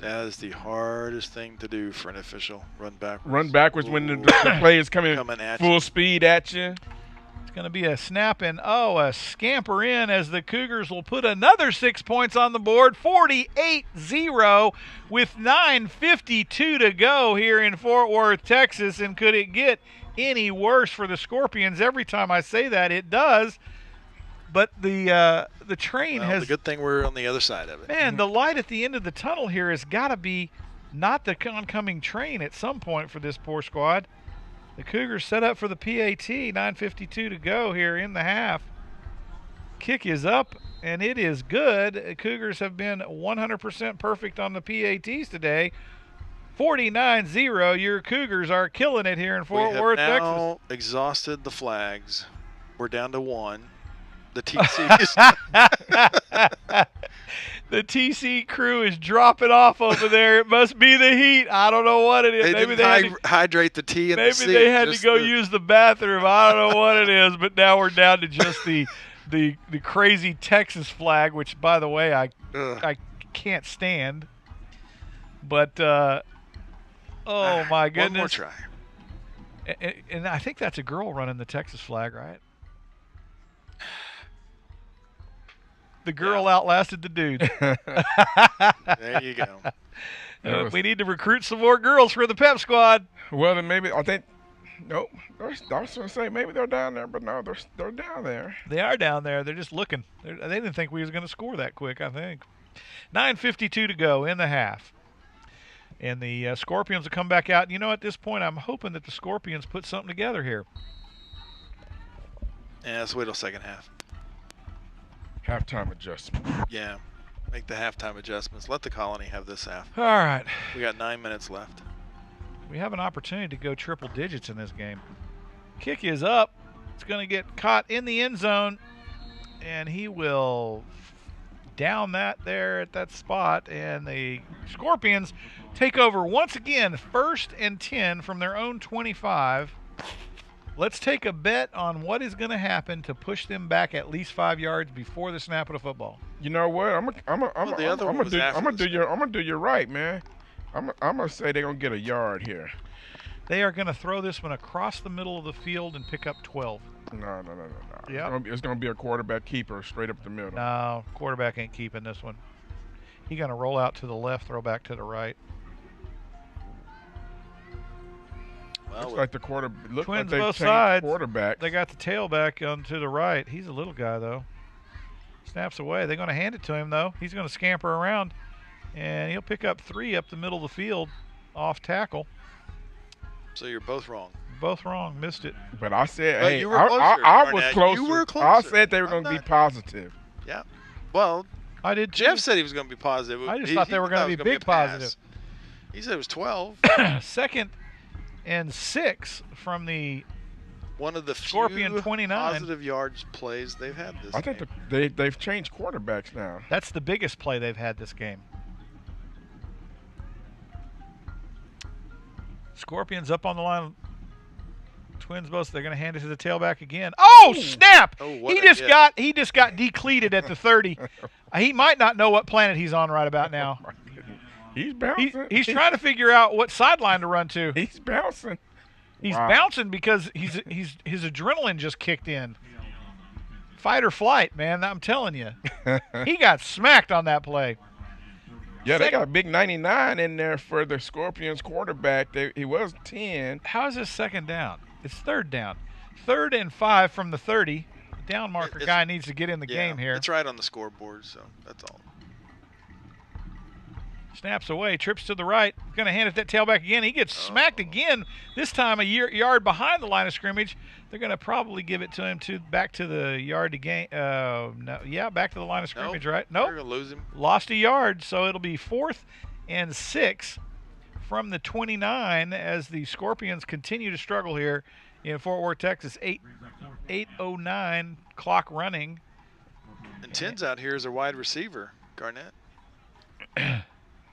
That is the hardest thing to do for an official. Run backwards. Run backwards when the play is coming full speed at you. It's going to be a snap and, a scamper in as the Cougars will put another 6 points on the board. 48-0 with 9:52 to go here in Fort Worth, Texas. And could it get any worse for the Scorpions? Every time I say that, it does. But the train has. The good thing we're on the other side of it. Man, the light at the end of the tunnel here has got to be not the oncoming train at some point for this poor squad. The Cougars set up for the PAT. 9:52 to go here in the half. Kick is up, and it is good. Cougars have been 100% perfect on the PATs today. 49-0. Your Cougars are killing it here in Fort Worth, Texas. We have now exhausted the flags. We're down to 1. The TC the TC crew is dropping off over there. It must be the heat. I don't know what it is. Maybe they had to hydrate the T and the C. Maybe they had to go use the bathroom. I don't know what it is, but now we're down to just the crazy Texas flag, which, by the way, I can't stand. But my goodness! One more try. And I think that's a girl running the Texas flag, right? The girl outlasted the dude. There you go. We need to recruit some more girls for the pep squad. Well, then maybe I think. Nope. I was going to say maybe they're down there, but no, they're down there. They are down there. They're just looking. They didn't think we was going to score that quick, I think. 9:52 to go in the half. And the Scorpions will come back out. You know, at this point, I'm hoping that the Scorpions put something together here. Yeah, let's wait till second half. Halftime adjustment. Yeah, make the halftime adjustments. Let the Colony have this half. All right. We got 9 minutes left. We have an opportunity to go triple digits in this game. Kick is up. It's going to get caught in the end zone, and he will down that there at that spot, and the Scorpions take over once again, 1st and 10 from their own 25. Let's take a bet on what is going to happen to push them back at least 5 yards before the snap of the football. You know what? I'm gonna do you right, man. I'm gonna say they're gonna get a yard here. They are going to throw this one across the middle of the field and pick up 12. No. Yeah. It's going to be a quarterback keeper straight up the middle. No, quarterback ain't keeping this one. He's going to roll out to the left, throw back to the right. Well, looks like the Twins like they've both changed sides. quarterbacks. They got the tailback on to the right. He's a little guy, though. Snaps away. They're going to hand it to him, though. He's going to scamper around, and he'll pick up 3 up the middle of the field off tackle. So you're both wrong. Both wrong. Missed it. But I said, but hey, you were closer, I was closer. You were closer. I said they were going to be positive. Yeah. Well, I did. Jeff said he was going to be positive. I just thought they were going to be big positive. He said it was 12. 2nd and 6 from the one of the Scorpion few 29 positive yards plays they've had this I think they've changed quarterbacks now. That's the biggest play they've had this game. Scorpions up on the line. Twins both. They're going to hand it to the tailback again. Oh, snap! He just got decleated at the 30. He might not know what planet he's on right about now. Oh, he's bouncing. He's trying to figure out what sideline to run to. He's bouncing. He's bouncing because his adrenaline just kicked in. Fight or flight, man. I'm telling you. He got smacked on that play. Yeah, they got a big 99 in there for the Scorpions quarterback. He was 10. How is this 2nd down? It's 3rd down. 3rd and 5 from the 30. The down marker guy needs to get in the game here. It's right on the scoreboard, so that's all. Snaps away, trips to the right. Going to hand it that tailback again. He gets smacked again. This time a yard behind the line of scrimmage. They're going to probably give it to him back to the yard to gain. Back to the line of scrimmage, right? Nope. They're going to lose him. Lost a yard, so it'll be 4th and 6 from the 29 as the Scorpions continue to struggle here in Fort Worth, Texas. 8:09 clock running. And 10's out here as a wide receiver, Garnett.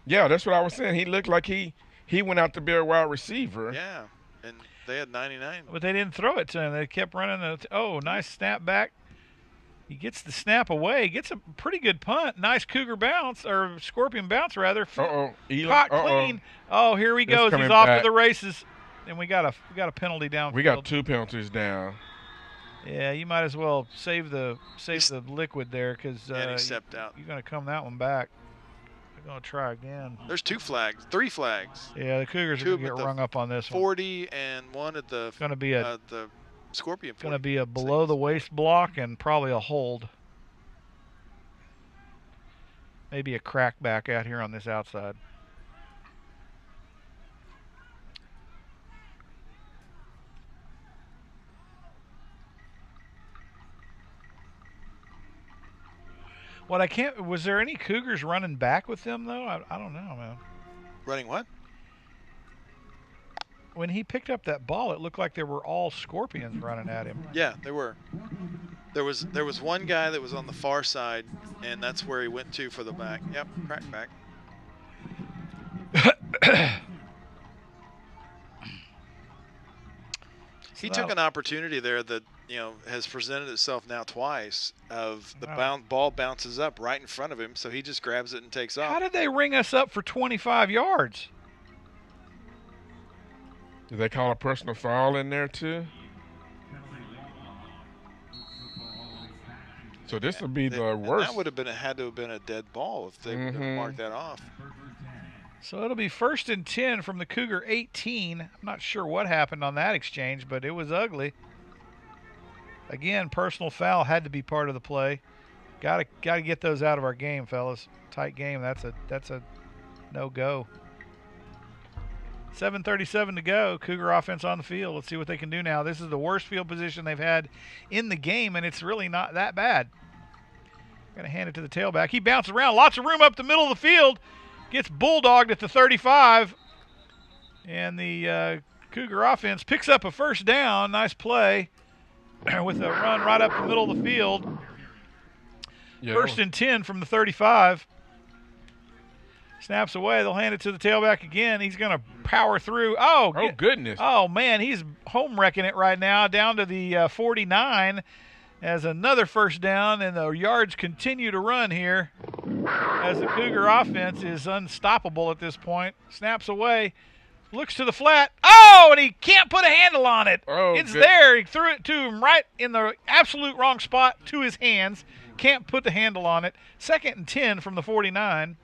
Yeah, that's what I was saying. He looked like he went out to be a wide receiver. Yeah, and they had 99. But they didn't throw it to him. They kept running. Nice snap back. He gets the snap away. Gets a pretty good punt. Nice Cougar bounce, or Scorpion bounce, rather. Caught clean. Oh, here he goes. He's off to the races. And we got a penalty down. We got 2 penalties down. Yeah, you might as well save the liquid there because he stepped out. You're going to come that one back. They're going to try again. There's 3 flags. Yeah, the Cougars are going to get rung up on this 40 one. 40 and one at the. It's going to be the Scorpion. It's going to be a below the waist block and probably a hold. Maybe a crackback out here on this outside. Was there any Cougars running back with them, though? I don't know, man. Running what? When he picked up that ball, it looked like there were all Scorpions running at him. Yeah, there were. There was one guy that was on the far side, and that's where he went to for the back. Yep, crack back. He took an opportunity there that has presented itself now twice. Of the ball bounces up right in front of him, so he just grabs it and takes off. How did they ring us up for 25 yards? Did they call a personal foul in there too? So this would be the worst. That would have had to have been a dead ball if they would have marked that off. So it'll be 1st and 10 from the Cougar 18. I'm not sure what happened on that exchange, but it was ugly. Again, personal foul had to be part of the play. Got to get those out of our game, fellas. Tight game. That's a no-go. 7:37 to go. Cougar offense on the field. Let's see what they can do now. This is the worst field position they've had in the game, and it's really not that bad. Going to hand it to the tailback. He bounces around. Lots of room up the middle of the field. Gets bulldogged at the 35. And the Cougar offense picks up a 1st down. Nice play with a run right up the middle of the field. Yeah. 1st and 10 from the 35. Snaps away. They'll hand it to the tailback again. He's going to power through. Oh, goodness. Oh, man. He's home wrecking it right now down to the 49 as another 1st down, and the yards continue to run here as the Cougar offense is unstoppable at this point. Snaps away. Looks to the flat. Oh, and he can't put a handle on it. Oh, it's there. He threw it to him right in the absolute wrong spot to his hands. Can't put the handle on it. 2nd and 10 from the 49.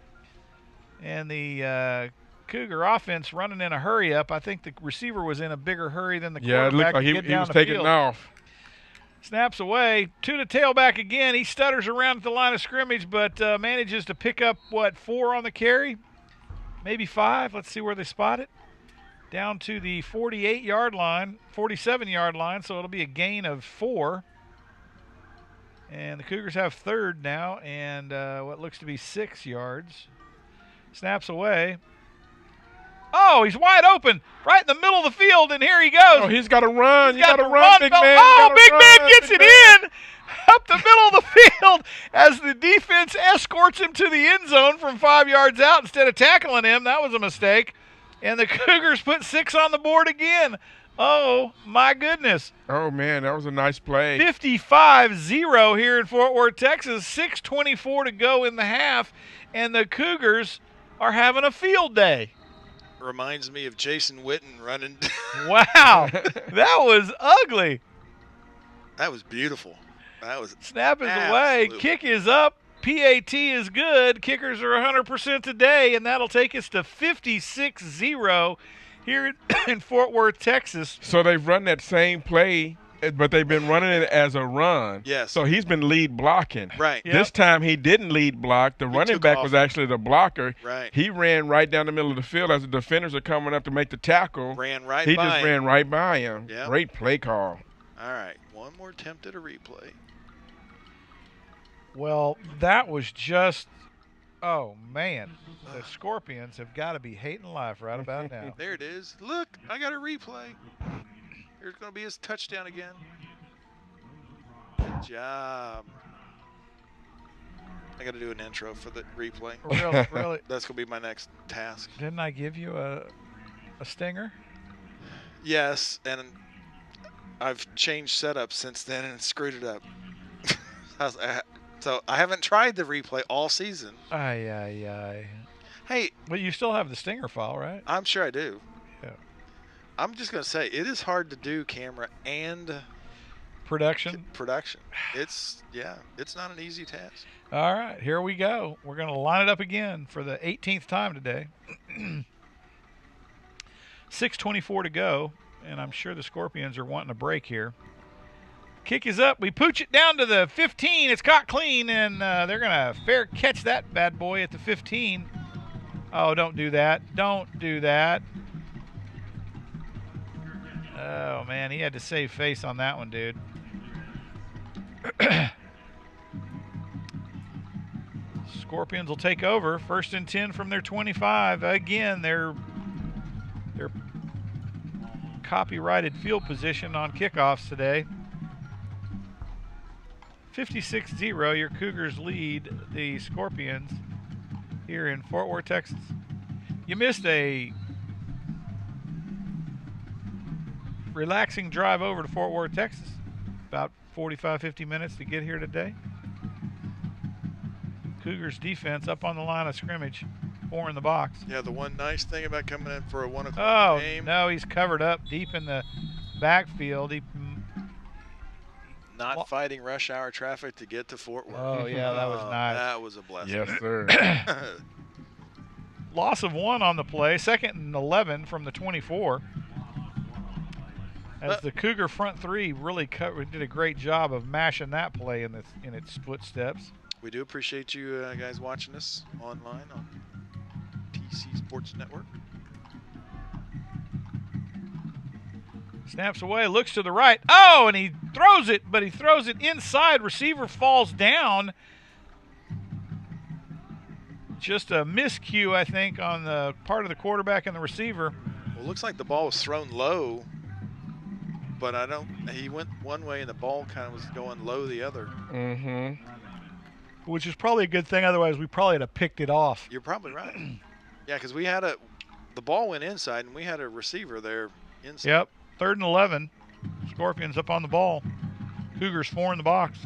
And the Cougar offense running in a hurry up. I think the receiver was in a bigger hurry than the quarterback. Yeah, it looked like he was taking it off. Snaps away to the tailback again. He stutters around at the line of scrimmage, but manages to pick up, 4 on the carry? Maybe 5. Let's see where they spot it. Down to the 47-yard line, so it'll be a gain of 4. And the Cougars have 3rd now and what looks to be 6 yards. Snaps away. Oh, he's wide open right in the middle of the field, and here he goes. Oh, he's got to run. He's got to run, big man. Oh, big man gets it in up the middle of the field as the defense escorts him to the end zone from 5 yards out instead of tackling him. That was a mistake. And the Cougars put 6 on the board again. Oh, my goodness. Oh, man, that was a nice play. 55-0 here in Fort Worth, Texas. 6:24 to go in the half, and the Cougars are having a field day. Reminds me of Jason Witten running. Wow, that was ugly. That was beautiful. That was snap is away. Kick is up. PAT is good. Kickers are 100% today, and that'll take us to 56-0 here in Fort Worth, Texas. So they've run that same play, but they've been running it as a run. Yes. So he's been lead blocking. Right. Yep. This time he didn't lead block. The running back was actually the blocker. Right. He ran right down the middle of the field as the defenders are coming up to make the tackle. He just ran right by him. Yep. Great play call. All right. One more attempt at a replay. Well, that was just, oh, man. The Scorpions have got to be hating life right about now. There it is. Look, I got a replay. Here's going to be his touchdown again. Good job. I got to do an intro for the replay. Really? That's going to be my next task. Didn't I give you a stinger? Yes, and I've changed setups since then and screwed it up. So I haven't tried the replay all season. Aye. Hey. But you still have the stinger file, right? I'm sure I do. Yeah. I'm just going to say, it is hard to do camera and production. It's not an easy task. All right, here we go. We're going to line it up again for the 18th time today. 6:24 to go, and I'm sure the Scorpions are wanting a break here. Kick is up. We pooch it down to the 15. It's caught clean, and they're going to fair catch that bad boy at the 15. Oh, don't do that. Don't do that. Oh, man, he had to save face on that one, dude. Scorpions will take over. 1st and 10 from their 25. Again, their copyrighted field position on kickoffs today. 56-0, your Cougars lead the Scorpions here in Fort Worth, Texas. You missed a relaxing drive over to Fort Worth, Texas. About 45-50 minutes to get here today. Cougars defense up on the line of scrimmage, 4 in the box. Yeah, the one nice thing about coming in for a 1 o'clock game. Oh, no, he's covered up deep in the backfield. Not fighting rush hour traffic to get to Fort Worth. Oh, yeah, that was nice. That was a blessing. Yes, sir. Loss of 1 on the play. 2nd and 11 from the 24. As the Cougar front 3 really did a great job of mashing that play in its footsteps. We do appreciate you guys watching us online on TC Sports Network. Snaps away, looks to the right. Oh, and he throws it, but he throws it inside. Receiver falls down. Just a miscue, I think, on the part of the quarterback and the receiver. Well, it looks like the ball was thrown low, but he went one way and the ball kind of was going low the other. Mm-hmm. Which is probably a good thing. Otherwise, we probably would have picked it off. You're probably right. Yeah, because the ball went inside and we had a receiver there inside. Yep. 3rd and 11. Scorpions up on the ball. Cougars 4 in the box.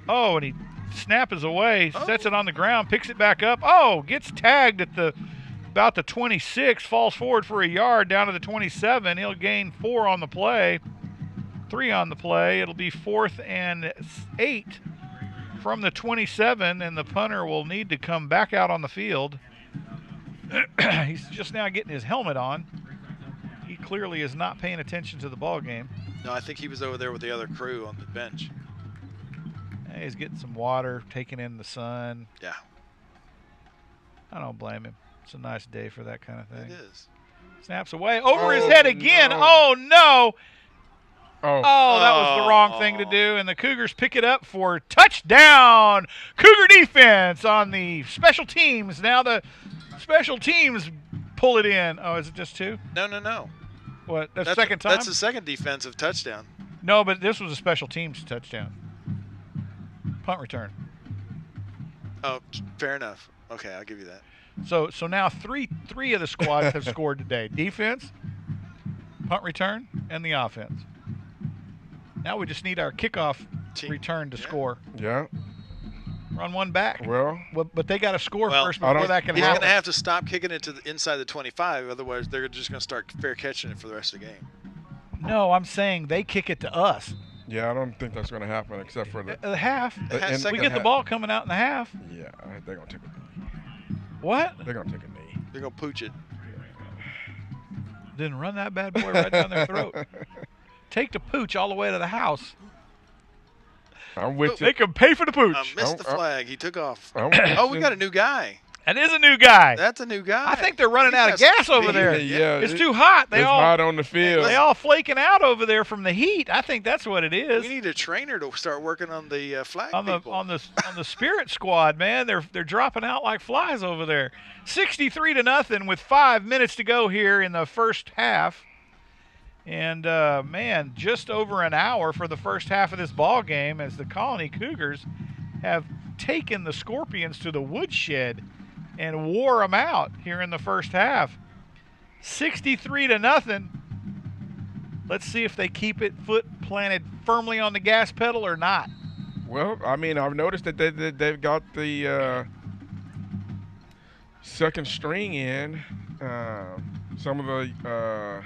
Oh, and he snap is away, sets it on the ground, picks it back up. Oh, gets tagged at the about the 26, falls forward for a yard down to the 27. He'll gain 4 on the play, 3 on the play. It'll be 4th and 8 from the 27, and the punter will need to come back out on the field. He's just now getting his helmet on. He clearly is not paying attention to the ball game. No, I think he was over there with the other crew on the bench. He's getting some water, taking in the sun. Yeah. I don't blame him. It's a nice day for that kind of thing. It is. Snaps away. Over his head again. No. Oh, no. Oh, that was the wrong thing to do. And the Cougars pick it up for touchdown. Cougar defense on the special teams. Now the special teams pull it in. Oh, is it just 2? No. What? That's second time? That's the second defensive touchdown. No, but this was a special teams touchdown. Punt return. Oh, fair enough. Okay, I'll give you that. So now three of the squads have scored today. Defense, punt return, and the offense. Now we just need our kickoff return to score. Yeah. Run one back. Well, but they got to score first before that can happen. He's going to have to stop kicking it to inside the 25. Otherwise, they're just going to start fair catching it for the rest of the game. No, I'm saying they kick it to us. Yeah, I don't think that's going to happen except for the half. We get the ball coming out in the half. Yeah, they're going to take a knee. What? They're going to take a knee. They're going to pooch it. Then run that bad boy right down their throat. Take the pooch all the way to the house. I'm with you. They can pay for the pooch. Missed the flag. He took off. Oh, we got a new guy. That is a new guy. That's a new guy. I think they're running out of gas over there. Yeah, it's too hot. It's hot on the field. They all flaking out over there from the heat. I think that's what it is. We need a trainer to start working on the flag people. On the Spirit squad, man. They're dropping out like flies over there. 63-0 with 5 minutes to go here in the first half. And, man, just over an hour for the first half of this ball game as the Colony Cougars have taken the Scorpions to the woodshed and wore them out here in the first half. 63-0. Let's see if they keep it foot planted firmly on the gas pedal or not. Well, I mean, I've noticed that they've got the second string in. Some of the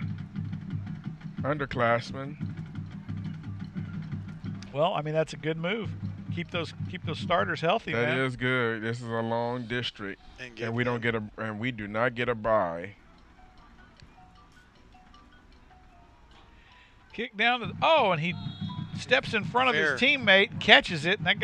underclassmen. Well, I mean, that's a good move. Keep those starters healthy. That is good. This is a long district, and we do not get a bye. Kick down to and he steps in front of his teammate, catches it, and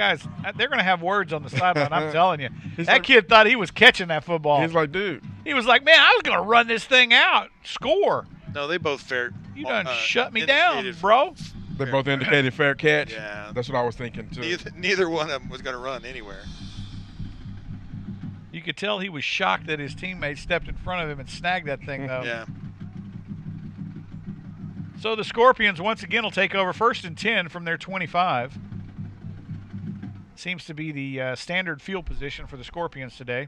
they're going to have words on the sideline. I'm telling you, that kid thought he was catching that football. He's like, dude. He was like, man, I was going to run this thing out, score. No, they both fair. You done shut me down, bro. They both indicated fair catch. Yeah. That's what I was thinking, too. Neither one of them was going to run anywhere. You could tell he was shocked that his teammate stepped in front of him and snagged that thing, though. Yeah. So the Scorpions once again will take over 1st and 10 from their 25. Seems to be the standard field position for the Scorpions today.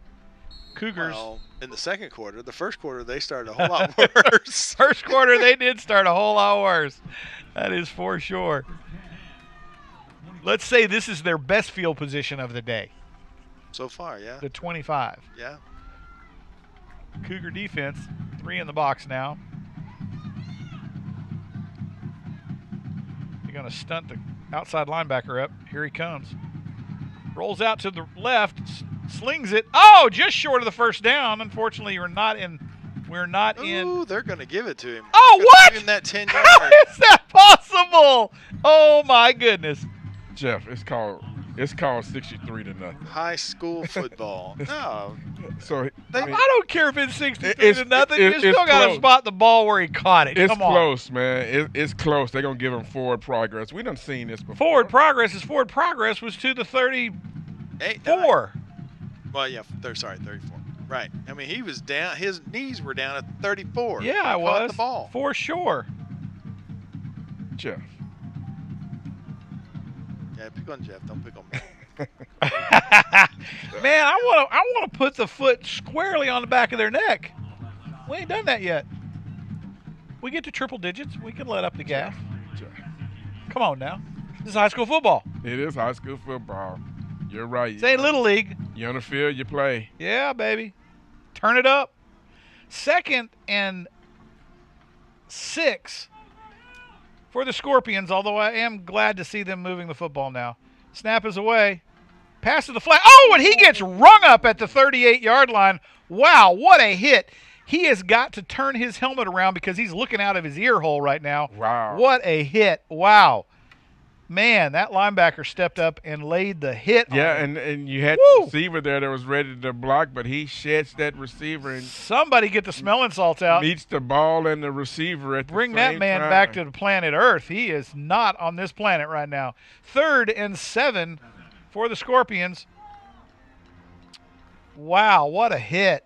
Cougars. Well, in the second quarter. The first quarter, they started a whole lot worse. First quarter, they did start a whole lot worse. That is for sure. Let's say this is their best field position of the day. So far, yeah. The 25. Yeah. Cougar defense, 3 in the box now. They're going to stunt the outside linebacker up. Here he comes. Rolls out to the left, slings it. Oh, just short of the first down. Unfortunately, we're not in. Ooh, they're going to give it to him. Oh, what? Give him that 10 yards. How is that possible? Oh my goodness. Jeff, it's called 63-0. High school football. No. So I don't care if it's 63-0. You still got to spot the ball where he caught it. It's close, man. It's close. They're gonna give him forward progress. We done seen this before. Forward progress was to the 34. Well, yeah. 34. Right. I mean, he was down. His knees were down at 34. Yeah, I was. Caught the ball for sure. Jeff. Yeah, pick on Jeff. Don't pick on me. Man, I want to put the foot squarely on the back of their neck. We ain't done that yet. We get to triple digits. We can let up the gas. Come on now. This is high school football. It is high school football. You're right. Say Little League. You on the field, you play. Yeah, baby. Turn it up. 2nd and 6 for the Scorpions, although I am glad to see them moving the football now. Snap is away. Pass to the flag. Oh, and he gets rung up at the 38-yard line. Wow, what a hit. He has got to turn his helmet around because he's looking out of his ear hole right now. Wow. What a hit. Wow. Man, that linebacker stepped up and laid the hit on him. and you had the receiver there that was ready to block, but he sheds that receiver. And somebody get the smelling salts out. Meets the ball and the receiver at the Bring same that man time. back to the planet Earth. He is not on this planet right now. 3rd and 7 for the Scorpions. Wow, what a hit.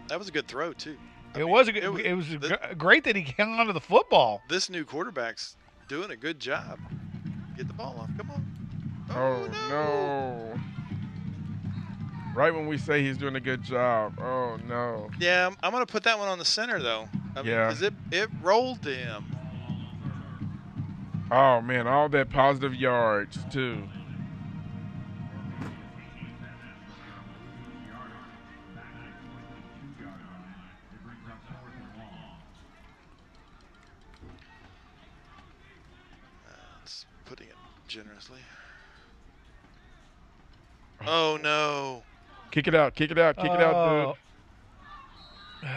That was a good throw, too. It was great that he hung onto the football. This new quarterback's doing a good job. Get the ball off. Come on. Oh, no. Right when we say he's doing a good job. Oh, no. Yeah, I'm going to put that one on the center, though. Because it rolled to him. Oh, man, all that positive yards, too. Putting it generously. Oh, no. Kick it out, kick it out, kick it out, dude.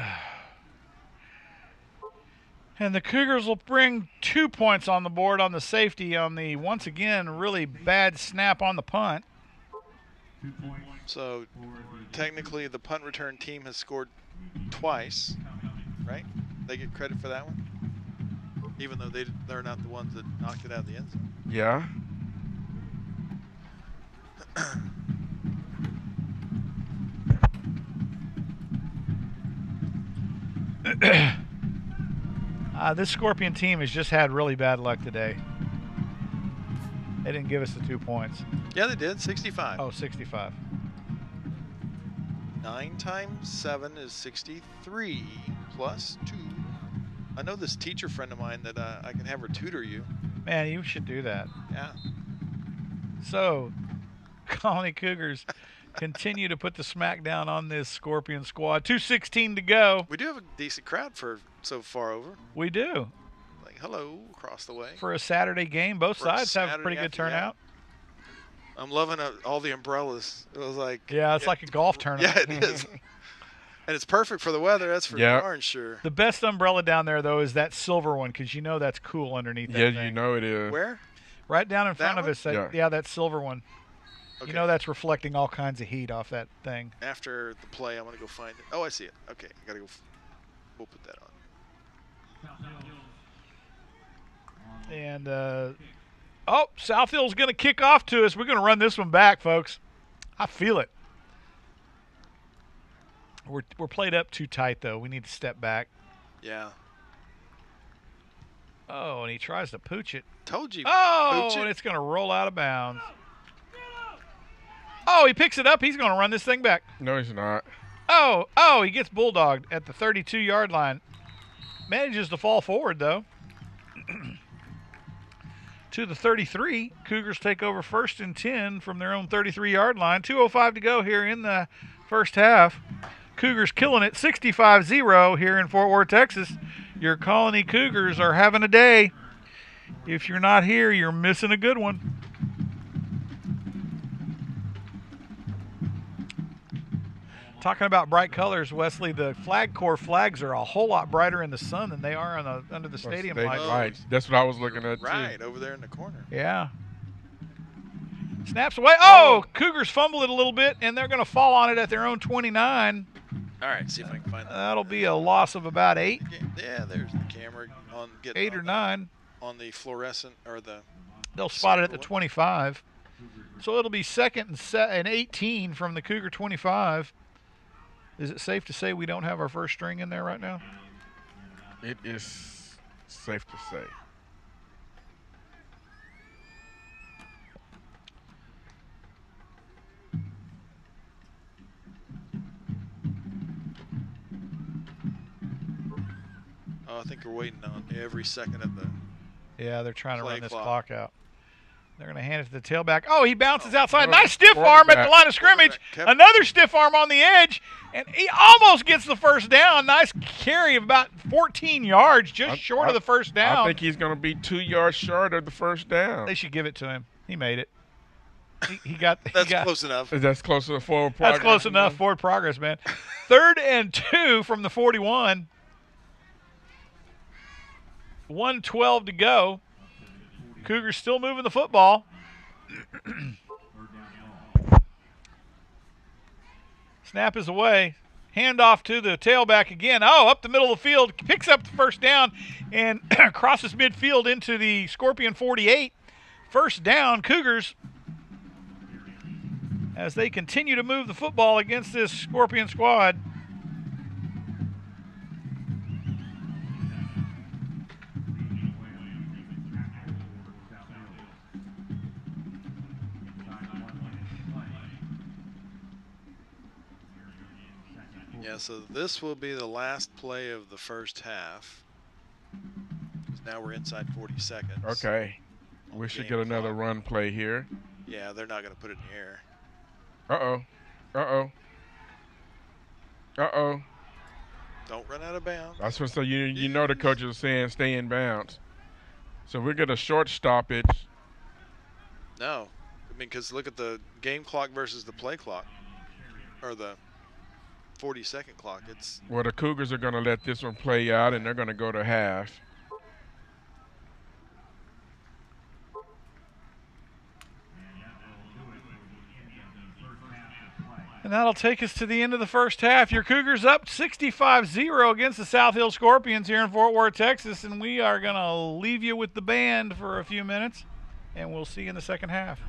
And the Cougars will bring 2 points on the board on the safety on the, once again, really bad snap on the punt. So, technically, the punt return team has scored twice, right? They get credit for that one? Even though they're not the ones that knocked it out of the end zone. Yeah. This Scorpion team has just had really bad luck today. They didn't give us the 2 points. Yeah, they did. 65. Oh, 65. 9 times 7 is 63 plus 2. I know this teacher friend of mine that I can have her tutor you. Man, you should do that. Yeah. So, Colony Cougars continue to put the smack down on this Scorpion squad. 2:16 to go. We do have a decent crowd for so far over. We do. Like, hello, across the way. For a Saturday game, both sides have a pretty good turnout. I'm loving all the umbrellas. It was like... Yeah, it's like a golf tournament. Yeah, it is. And it's perfect for the weather. That's for darn sure. The best umbrella down there, though, is that silver one because you know that's cool underneath that thing. Yeah, you know it is. Where? Right down in front of us. Yeah, that silver one. Okay. You know that's reflecting all kinds of heat off that thing. After the play, I'm going to go find it. Oh, I see it. Okay, I got to go. We'll put that on. And, South Hill's going to kick off to us. We're going to run this one back, folks. I feel it. We're played up too tight, though. We need to step back. Yeah. Oh, and he tries to pooch it. Told you. Oh, and it's going to roll out of bounds. Oh, he picks it up. He's going to run this thing back. No, he's not. Oh, he gets bulldogged at the 32-yard line. Manages to fall forward, though. To the 33. Cougars take over 1st and 10 from their own 33-yard line. 2:05 to go here in the first half. Cougars killing it 65-0 here in Fort Worth, Texas. Your Colony Cougars are having a day. If you're not here, you're missing a good one. Talking about bright colors, Wesley, the Flag Corps flags are a whole lot brighter in the sun than they are under the stadium lights. That's what I was looking at, right, over there in the corner. Yeah. Snaps away. Oh, Cougars fumble it a little bit, and they're going to fall on it at their own 29. All right, see if I can find that. That'll be a loss of about 8. Yeah, there's the camera on getting 8 or 9 on the fluorescent or the. They'll spot it at the 25. So it'll be 2nd and 18 from the Cougar 25. Is it safe to say we don't have our first string in there right now? It is safe to say. Oh, I think we're waiting on every second of the. Yeah, they're trying to run this clock out. They're going to hand it to the tailback. Oh, he bounces outside. Nice stiff arm at the line of scrimmage. Another stiff arm on the edge, and he almost gets the first down. Nice carry of about 14 yards, just short of the first down. I think he's going to be 2 yards short of the first down. They should give it to him. He made it. He got. Close enough. That's close to forward progress. That's close enough. Forward progress, man. 3rd and 2 from the 41. 1:12 to go. Cougars still moving the football. Snap is away. Handoff to the tailback again. Oh, up the middle of the field. Picks up the first down and crosses midfield into the Scorpion 48. First down, Cougars, as they continue to move the football against this Scorpion squad. Yeah, so this will be the last play of the first half. Now we're inside 40 seconds. Okay. We should get another run play here. Yeah, they're not going to put it in the air. Uh-oh. Uh-oh. Uh-oh. Don't run out of bounds. I was supposed to say, you know the coaches are saying stay in bounds. So we're going to short stoppage. No. I mean, because look at the game clock versus the play clock. Or the 40-second clock. Well, the Cougars are going to let this one play out, and they're going to go to half. And that'll take us to the end of the first half. Your Cougars up 65-0 against the South Hill Scorpions here in Fort Worth, Texas, and we are going to leave you with the band for a few minutes, and we'll see you in the second half.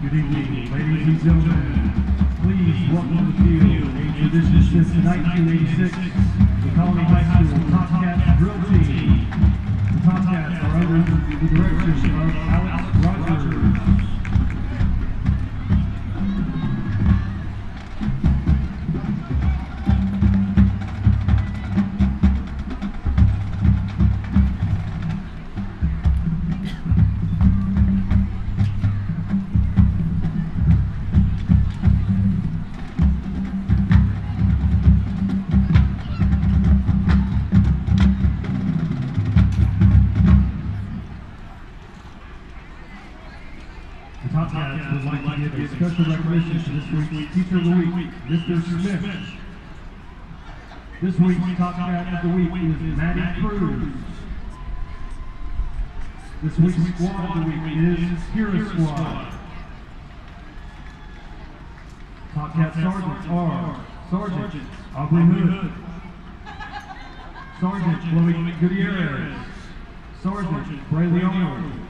Ladies and gentlemen, please welcome to the field a tradition since 1986, the Colony High School Top Cats drill team. The Top Cats are under the direction of Alex Rogers. Special recognition to this week's Teacher of the Week, Mr. Smith. This week's Top Cat of the Week is Maddie Cruz. This week's Squad of the Week is Hero Squad. Top Cat Sergeants are Sergeant Aubrey Hood, Sergeant Chloe Gutierrez, Sergeant Bray Leone,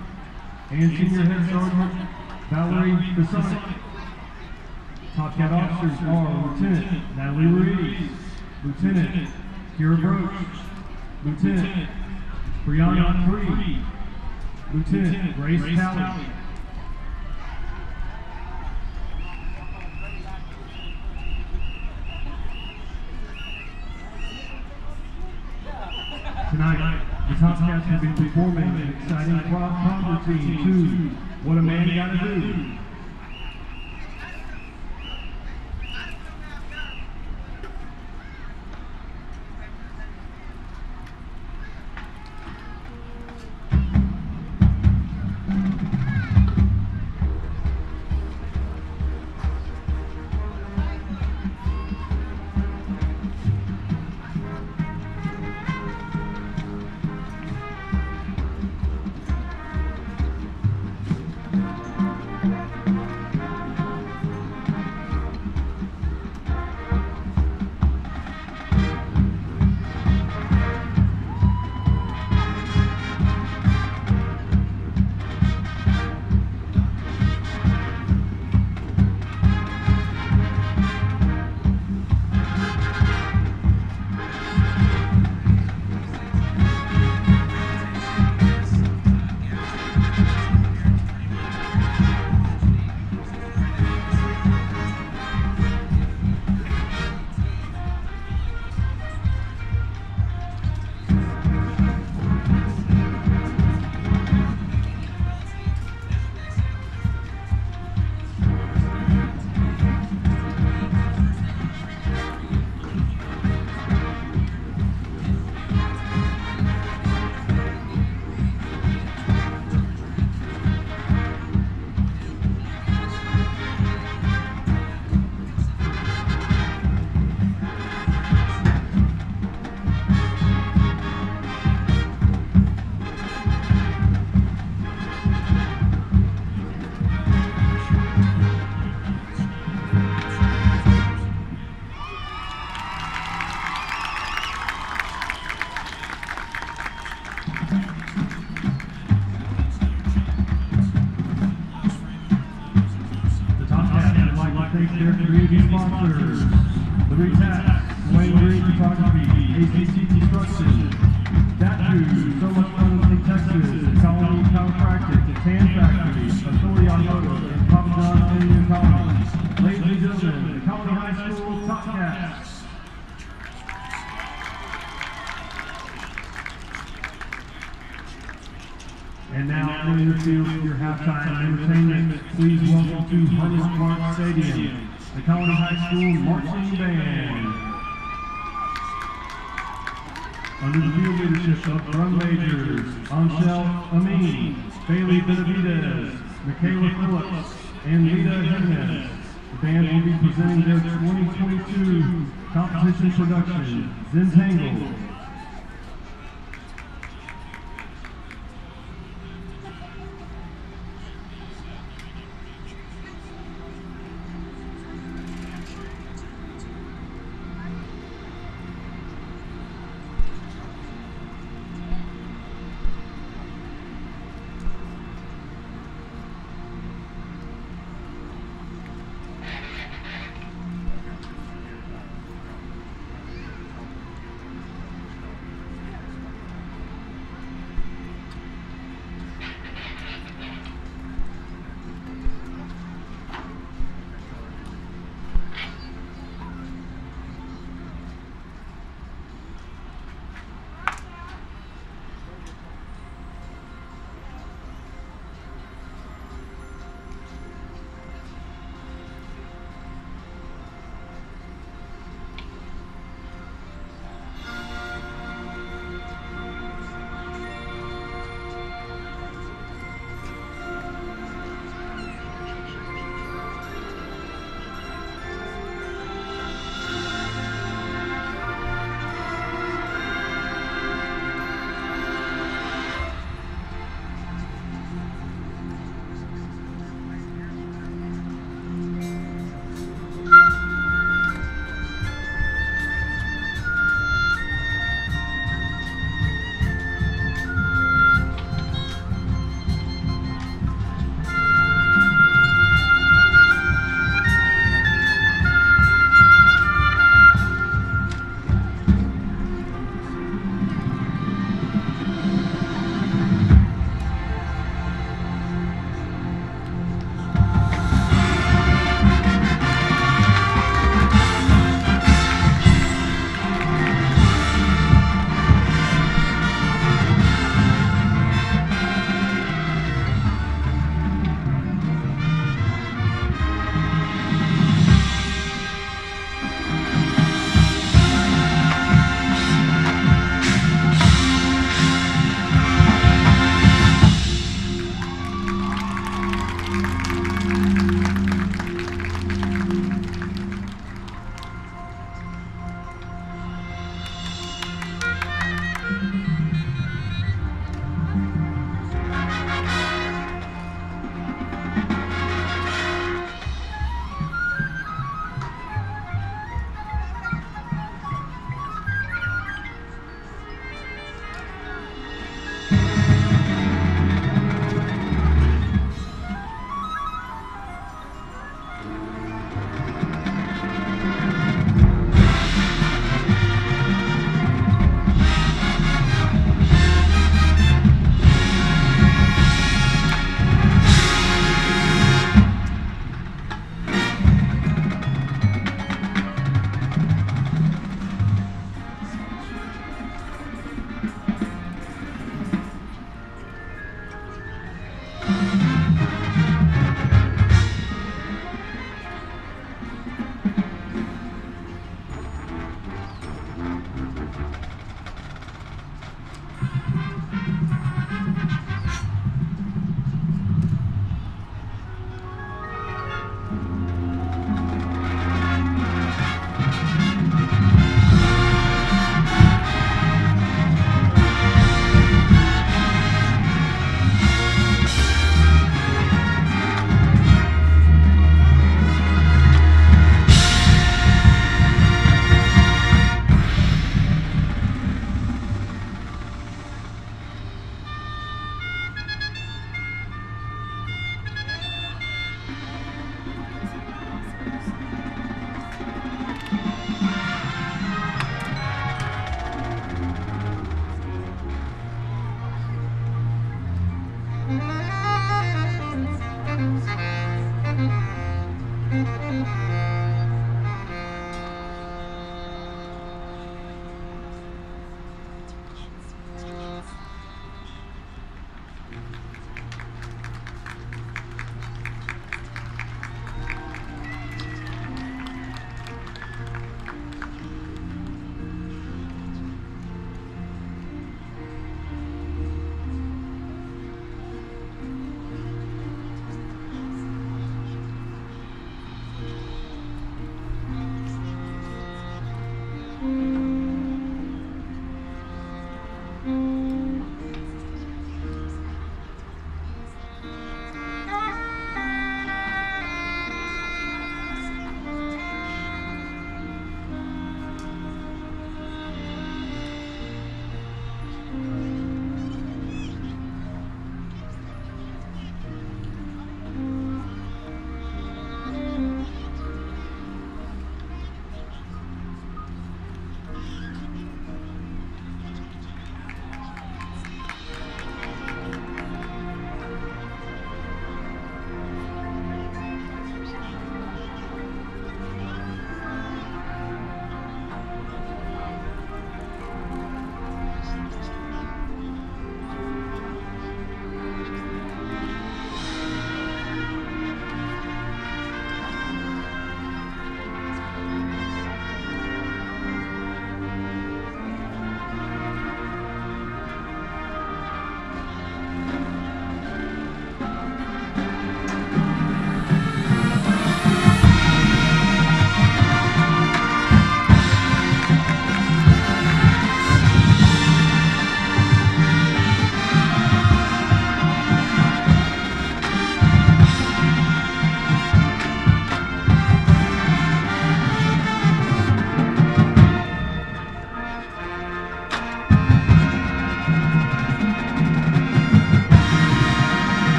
and Senior Head Sergeant Valerie Besonic. Top Cat officers are Lieutenant Natalie Ruiz, Lieutenant Kira Broach, Lieutenant Brianna Cree, Lieutenant Grace Talley. Tonight, the Top Cats will be performing an exciting prom routine to What a Man Gotta Do. Their community sponsors, Liberty Tax, Wayne Green Photography, ACC Construction, Tattoo, So Much Fun in Texas, Colony Chiropractic, Tan Factory, Authority Automotive, and Papa John's Indian College. Ladies and gentlemen, the Colony High School Top Cats. And now, in the field for your halftime entertainment, please welcome to Hunter's Park Stadium, the Colony High School Marching Band. Under the field leadership of drum majors, Anshel Amin, Bailey Benavidez, Michaela Phillips, and Lita Jimenez, the band will be presenting their 2022 competition production, Zentangle.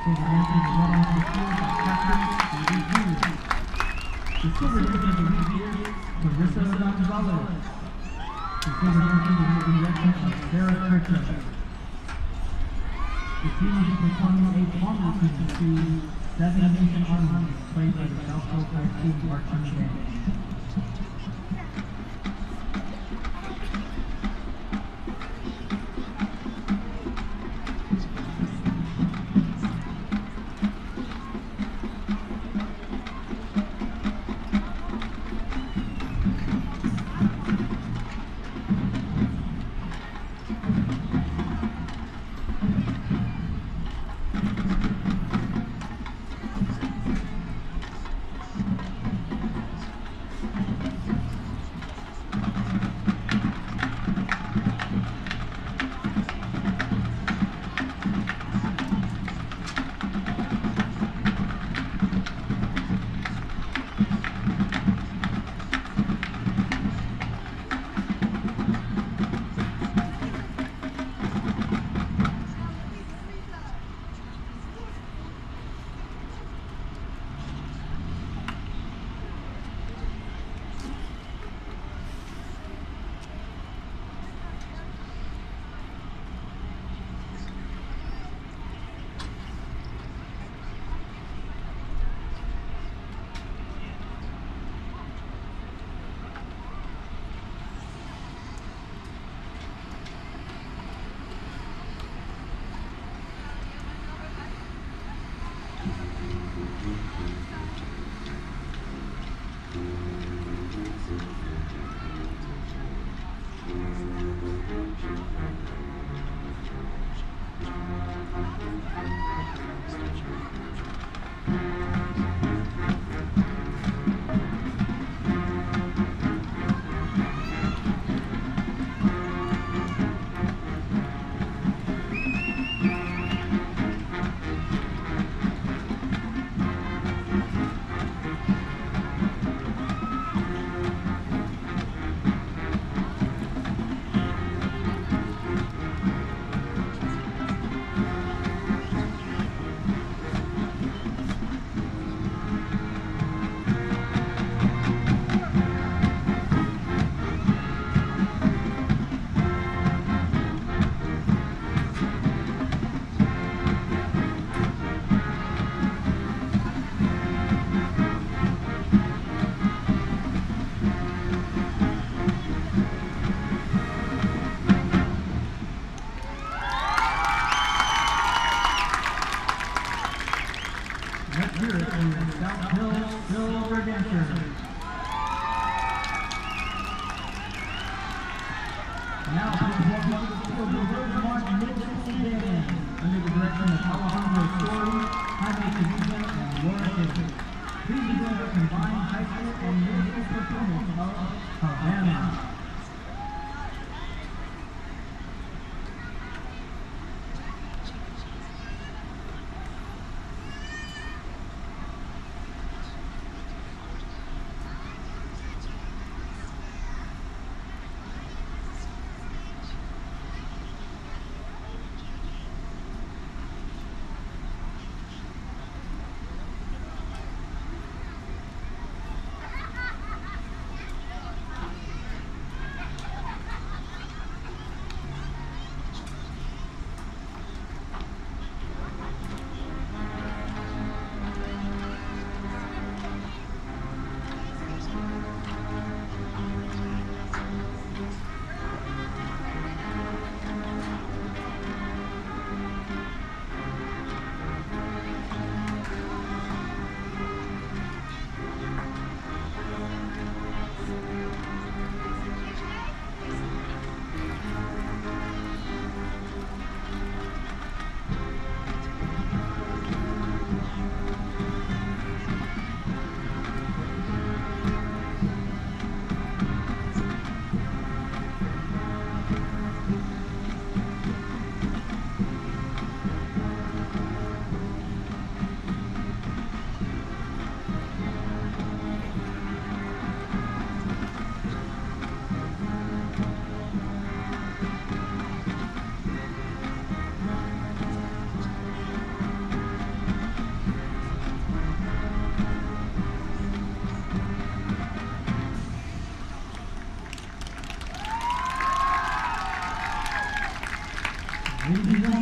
The team is performing a performance to 7 Nation Army, played by the South Coast High School marching band.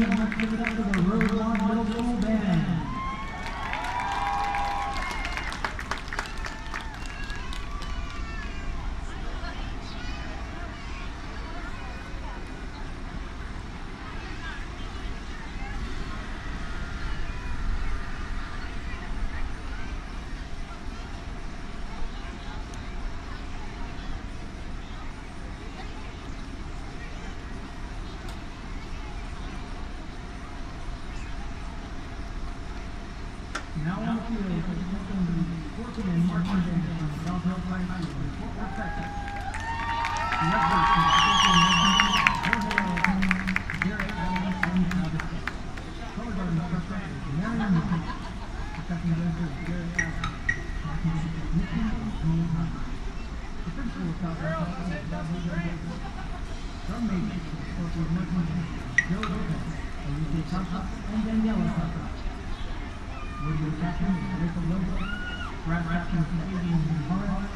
gentlemen, let's give it up to the Road Lawn Middle School Band. Now on the field, representing the working and marching band from South Hill High School in Fort Worth, Texas. The experts in the working and marching band, Garrett Allen, and Travis. Color guard instructor is Marion Newton. Protecting director is Garrett Allen. Marching band technician is Dean Hunter. The principal of South Hill High School is Dr. Davis. Drum majors for the Scorpion marching band, Joe Lopez, Alicia Costa, and Daniela Costa. Radio captain is Rachel Lobo, brass captain is Adrian Zahara,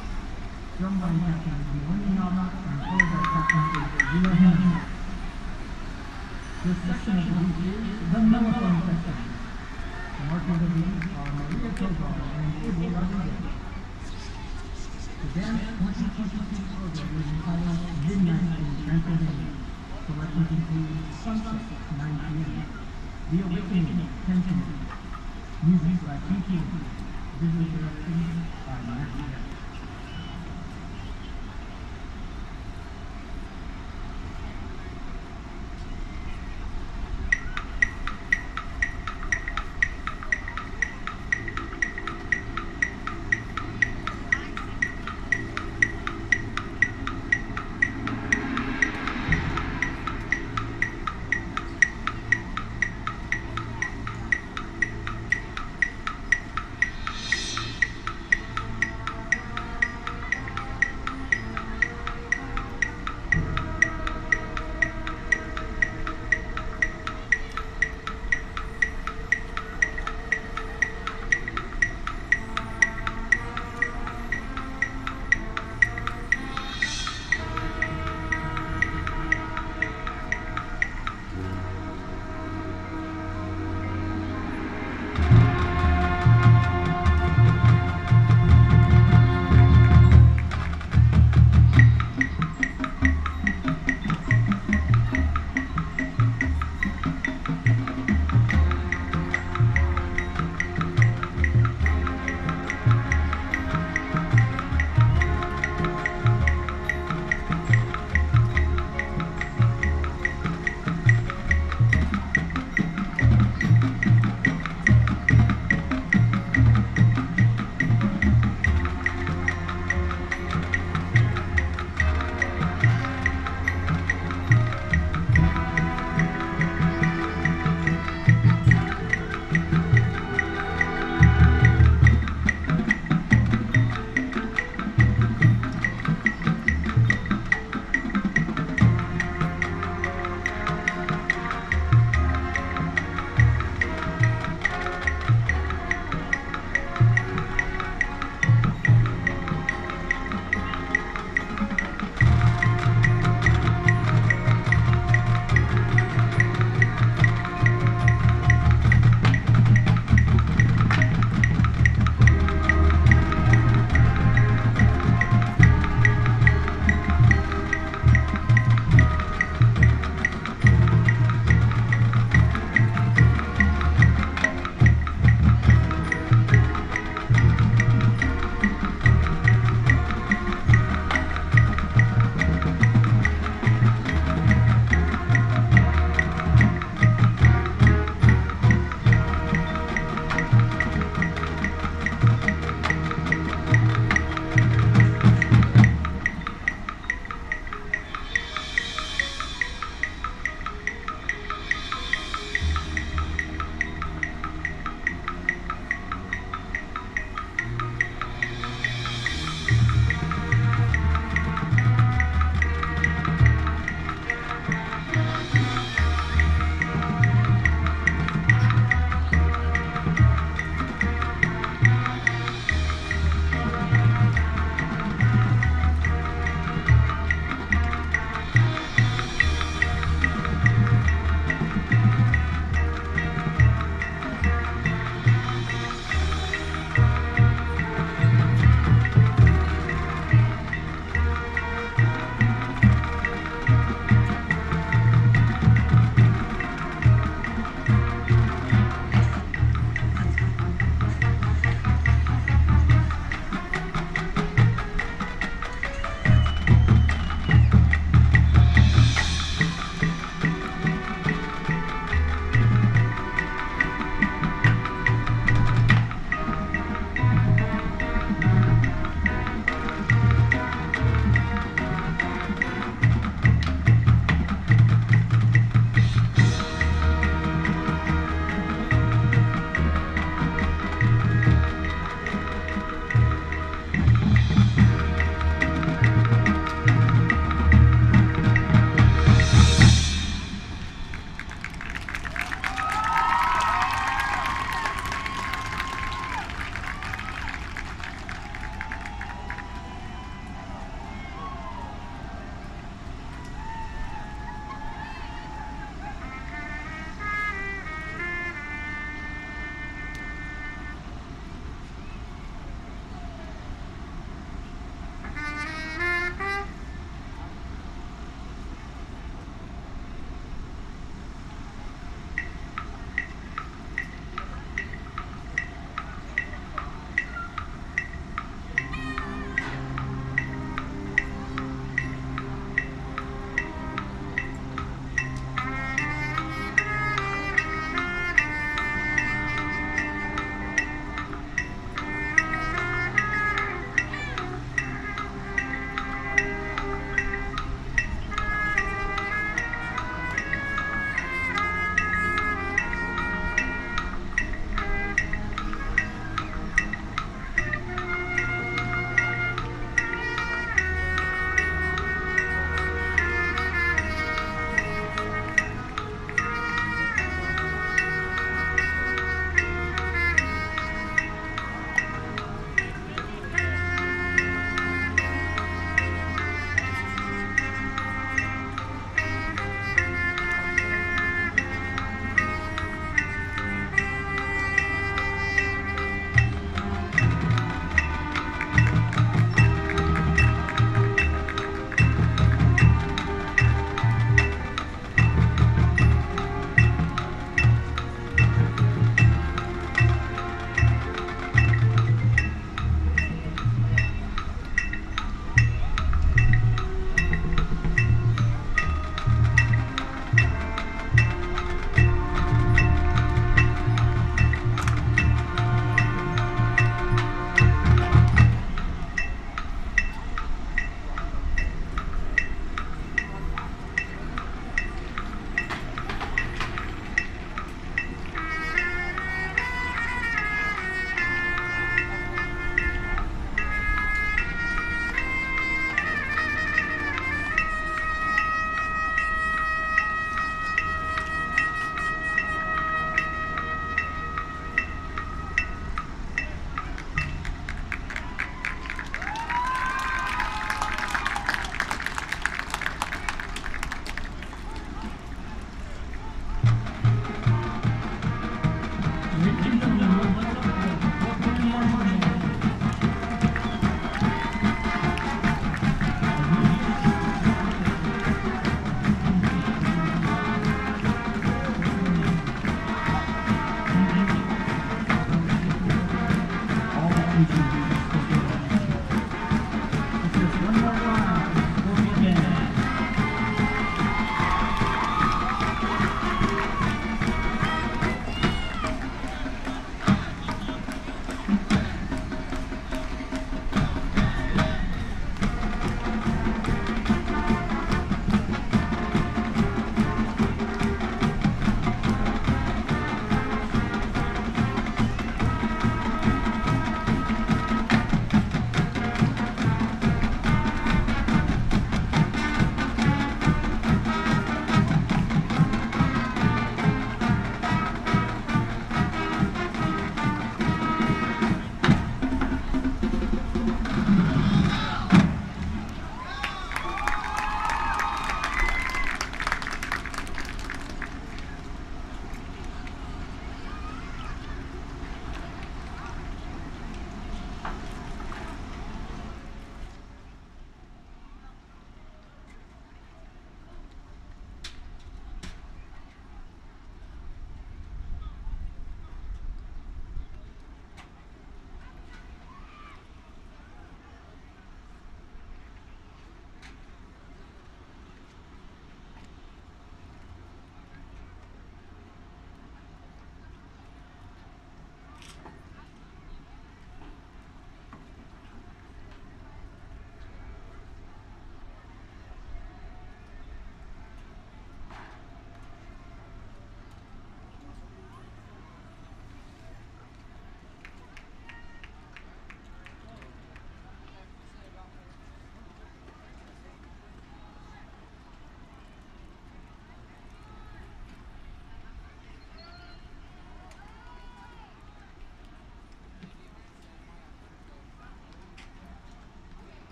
drumline captain is Wendy Nava, and color guard captain is Gina Henry. This section of the week is the mellophone section. The marching of the week are Maria Tovar and Abel Rodriguez. The band's 2022 program is entitled Midnight in Transylvania. Selections include Sunset, 9 p.m., The Awakening, 10 p.m., music by Pinky, visual direction by Matthew.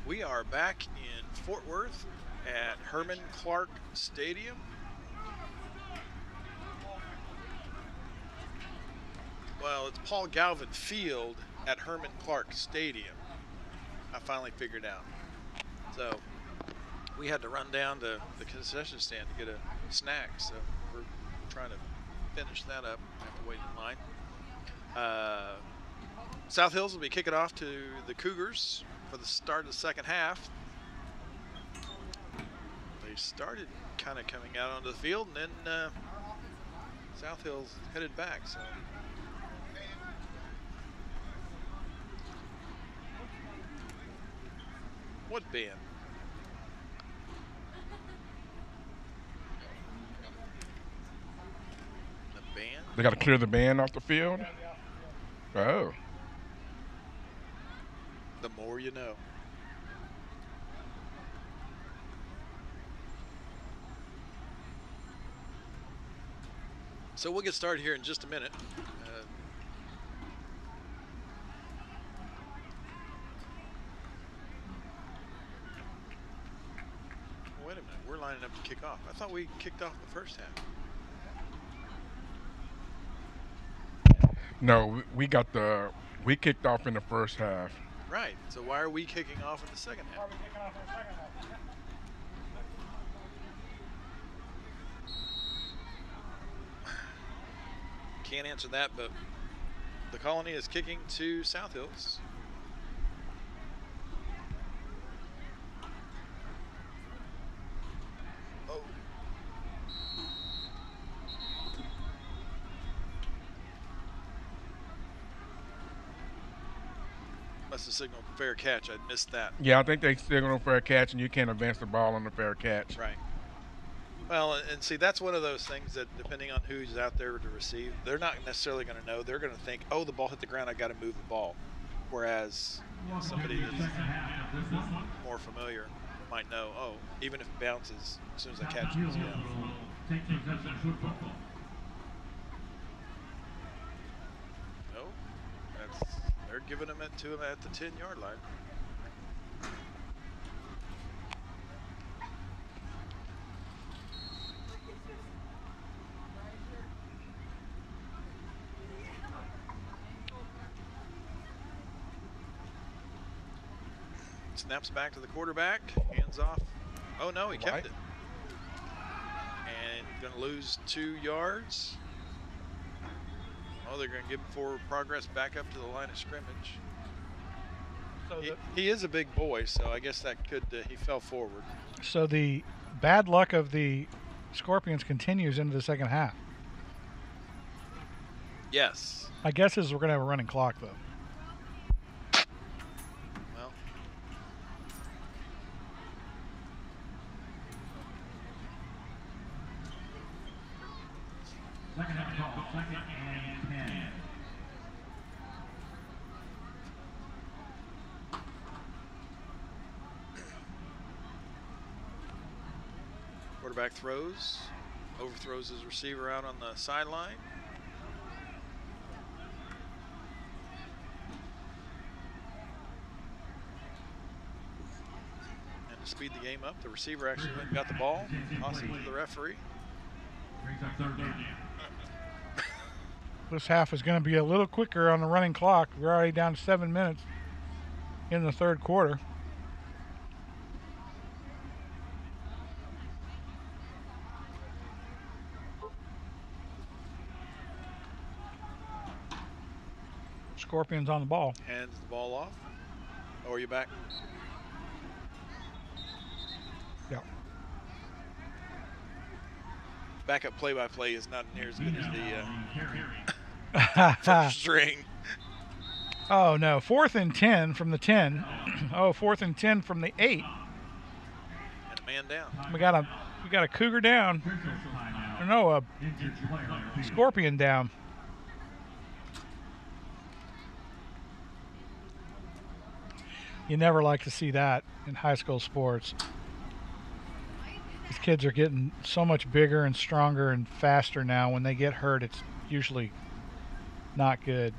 We are back in Fort Worth at Herman Clark Stadium. Well, it's Paul Galvin Field at Herman Clark Stadium. I finally figured out. So we had to run down to the concession stand to get a snack. So we're trying to finish that up. I have to wait in line. South Hills will be kicking off to the Cougars for the start of the second half. They started kind of coming out onto the field, and then South Hills headed back. So what band? The band? They got to clear the band off the field? Oh. The more you know. So we'll get started here in just a minute. Wait a minute, we're lining up to kick off. I thought we kicked off the first half. No, we kicked off in the first half. Right. So why are we kicking off in the second half? Why are we kicking off in the second half? Can't answer that, but the Colony is kicking to South Hills. Oh. must have signaled fair catch. I missed that. Yeah, I think they signaled fair catch, and you can't advance the ball on the fair catch. Right. Well, and see, that's one of those things that depending on who's out there to receive, they're not necessarily going to know. They're going to think, oh, the ball hit the ground, I got to move the ball. Whereas somebody that's more familiar might know, oh, even if it bounces, as soon as I catch it, it's down. No, they're giving them it to him at the 10-yard line. Snaps back to the quarterback, hands off. Oh no, he kept it. And going to lose 2 yards. Oh, they're going to give him forward progress back up to the line of scrimmage. So he is a big boy, so I guess that could, he fell forward. So the bad luck of the Scorpions continues into the second half. Yes. My guess is we're going to have a running clock, though. Second and 10. Quarterback throws, overthrows his receiver out on the sideline. And to speed the game up, the receiver actually went and got the ball, tossed it to the referee. This half is going to be a little quicker on the running clock. We're already down to 7 minutes in the third quarter. Scorpions on the ball. Hands the ball off. Oh, are you back? Yeah. Backup play-by-play is not near as good as the first string. Oh no! 4th and 10 from the 10. Oh, 4th and 10 from the 8. And a man down. We got a Cougar down. Or no, a Scorpion down. You never like to see that in high school sports. These kids are getting so much bigger and stronger and faster now. When they get hurt, it's usually not good.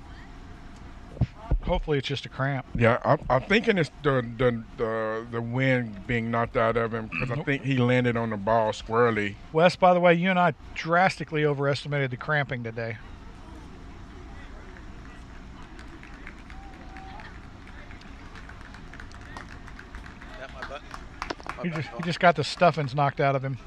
Hopefully, it's just a cramp. Yeah, I'm thinking it's the wind being knocked out of him because I think he landed on the ball squarely. Wes, by the way, you and I drastically overestimated the cramping today. He just got the stuffings knocked out of him.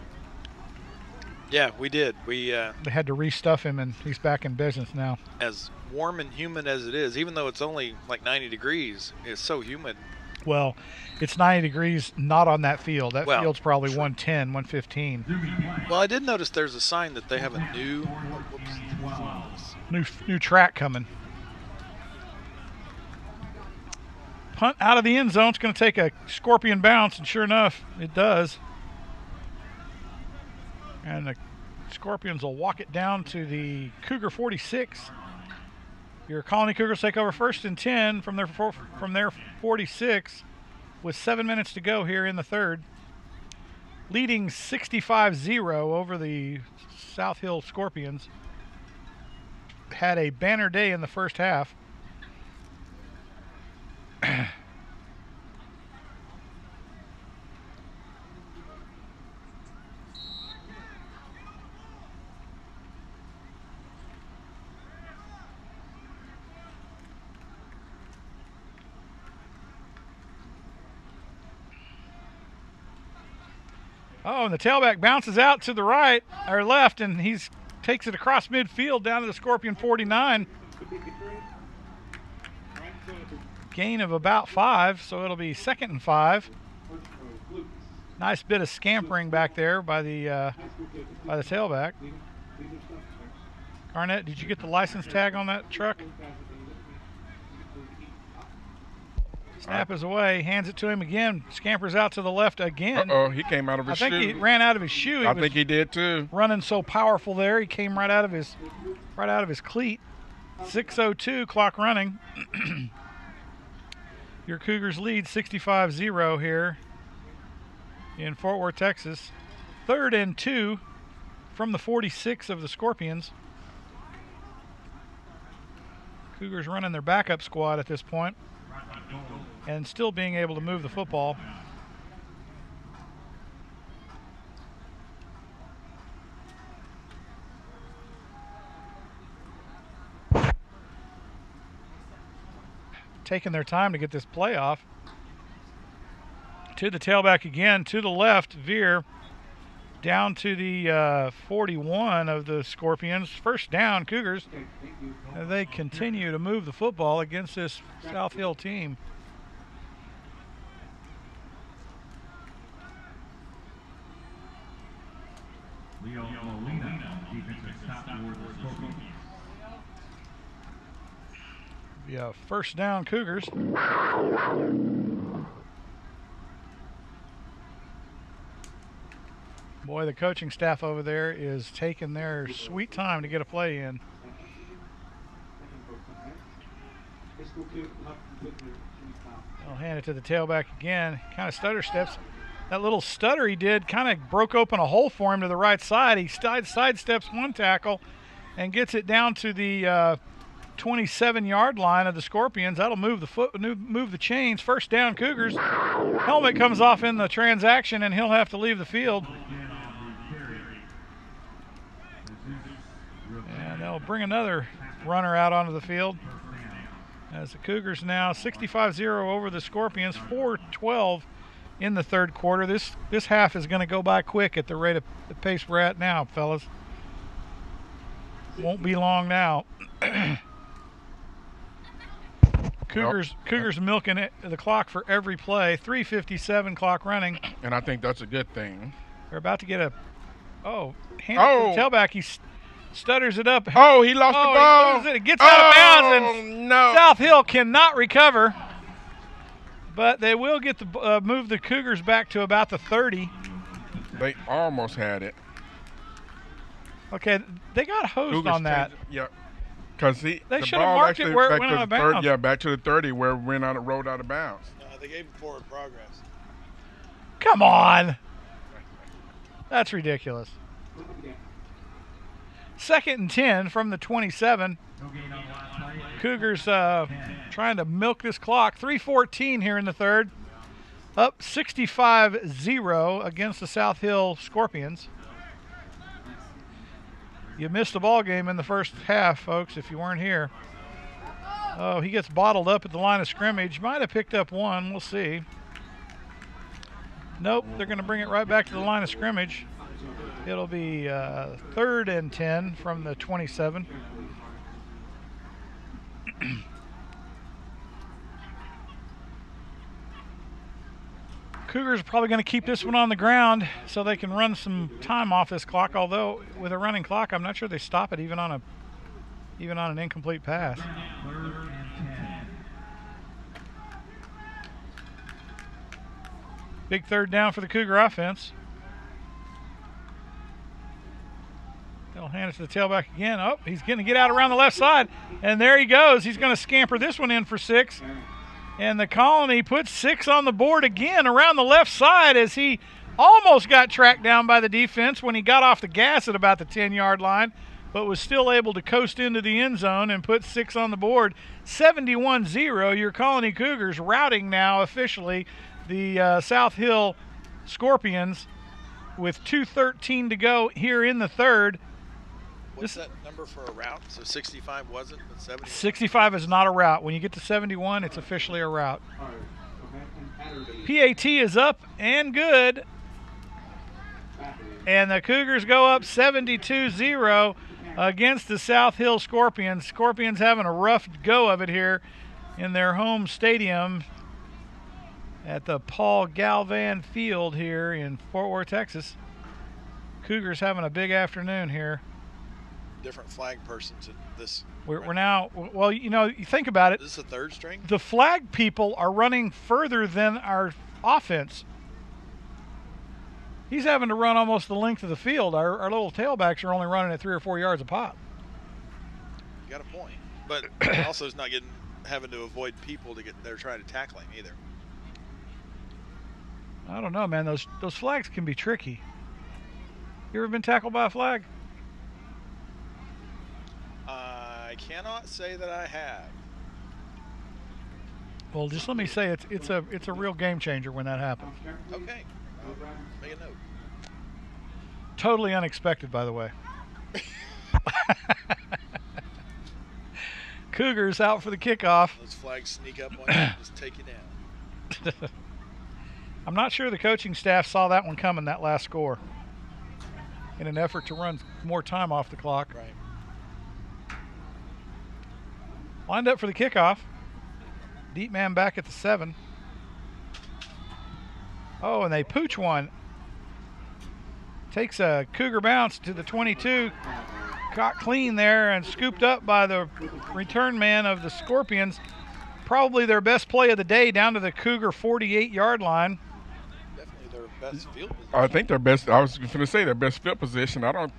Yeah, we did. They had to restuff him, and he's back in business now. As warm and humid as it is, even though it's only like 90 degrees, it's so humid. Well, it's 90 degrees not on that field. That field's probably 110, 115. Well, I did notice there's a sign that they have a new track coming. Punt out of the end zone. It's going to take a Scorpion bounce, and sure enough, it does. And the Scorpions will walk it down to the Cougar 46. Your Colony Cougars take over 1st and 10 from their 46 with 7 minutes to go here in the third. Leading 65-0 over the South Hill Scorpions. Had a banner day in the first half. Oh, and the tailback bounces out to the right or left, and he takes it across midfield down to the Scorpion 49. Gain of about 5, so it'll be 2nd and 5. Nice bit of scampering back there by the tailback. Garnett, did you get the license tag on that truck? Snap is away, hands it to him again, scampers out to the left again. Uh-oh, he came out of his shoe. I think he ran out of his shoe. I think he did too. Running so powerful there, he came right out of his cleat. 6:02 clock running. Your Cougars lead 65-0 here in Fort Worth, Texas. 3rd and 2 from the 46 of the Scorpions. Cougars running their backup squad at this point and still being able to move the football. Taking their time to get this play off. To the tailback again, to the left, veer down to the 41 of the Scorpions. First down, Cougars. They continue to move the football against this South Hill team. Yeah, first down, Cougars. Boy, the coaching staff over there is taking their sweet time to get a play in. I'll hand it to the tailback again. Kind of stutter steps. That little stutter he did kind of broke open a hole for him to the right side. He sidesteps one tackle and gets it down to the 27-yard line of the Scorpions. That'll move the chains. First down, Cougars. Helmet comes off in the transaction, and he'll have to leave the field. And they'll bring another runner out onto the field. As the Cougars now 65-0 over the Scorpions, 4:12 in the third quarter. This half is going to go by quick at the rate of the pace we're at now, fellas. Won't be long now. Cougars milking the clock for every play. 3:57 clock running. And I think that's a good thing. They're about to get a hand it to the tailback. He stutters it up. Oh, he lost the ball. He loses it. It gets out of bounds, and no. South Hill cannot recover. But they will get move the Cougars back to about the 30. They almost had it. Okay, they got hosed Cougars on that. Yeah, because they should have marked it where it went out of bounds. Yeah, back to the 30 where it rolled out of bounds. They gave him forward progress. Come on. That's ridiculous. 2nd and 10 from the 27. Cougars trying to milk this clock. 3:14 here in the third. Up 65-0 against the South Hill Scorpions. You missed the ball game in the first half, folks, if you weren't here. Oh, he gets bottled up at the line of scrimmage. Might have picked up one. We'll see. Nope, they're going to bring it right back to the line of scrimmage. It'll be 3rd and 10 from the 27. Cougars are probably going to keep this one on the ground so they can run some time off this clock, although with a running clock, I'm not sure they stop it even on an incomplete pass. Big third down for the Cougar offense. They'll hand it to the tailback again. Oh, he's going to get out around the left side, and there he goes. He's going to scamper this one in for 6. And the Colony puts 6 on the board again around the left side as he almost got tracked down by the defense when he got off the gas at about the 10-yard line, but was still able to coast into the end zone and put 6 on the board. 71-0, your Colony Cougars routing now officially the South Hill Scorpions with 2:13 to go here in the third. What's that number for a route? So 65 wasn't, but 71? 65 is not a route. When you get to 71, it's officially a route. PAT is up and good. And the Cougars go up 72-0 against the South Hill Scorpions. Scorpions having a rough go of it here in their home stadium at the Paul Galvan Field here in Fort Worth, Texas. Cougars having a big afternoon here. different flag person to this. We're now, well, you know, you think about it. This is a third string? The flag people are running further than our offense. He's having to run almost the length of the field. Our little tailbacks are only running at 3 or 4 yards a pop. You got a point. But also is not having to avoid people to get there trying to tackle him either. I don't know, man. Those flags can be tricky. You ever been tackled by a flag? I cannot say that I have. Well, just let me say it's a real game changer when that happens. Okay. Make a note. Totally unexpected, by the way. Cougars out for the kickoff. Those flags sneak up on you and just take you down. I'm not sure the coaching staff saw that one coming, that last score, in an effort to run more time off the clock. Right. Lined up for the kickoff. Deep man back at the 7. Oh, and they pooch one. Takes a Cougar bounce to the 22. Caught clean there and scooped up by the return man of the Scorpions. Probably their best play of the day, down to the Cougar 48-yard line. Definitely their best field position. I think their best. I was going to say their best field position. I don't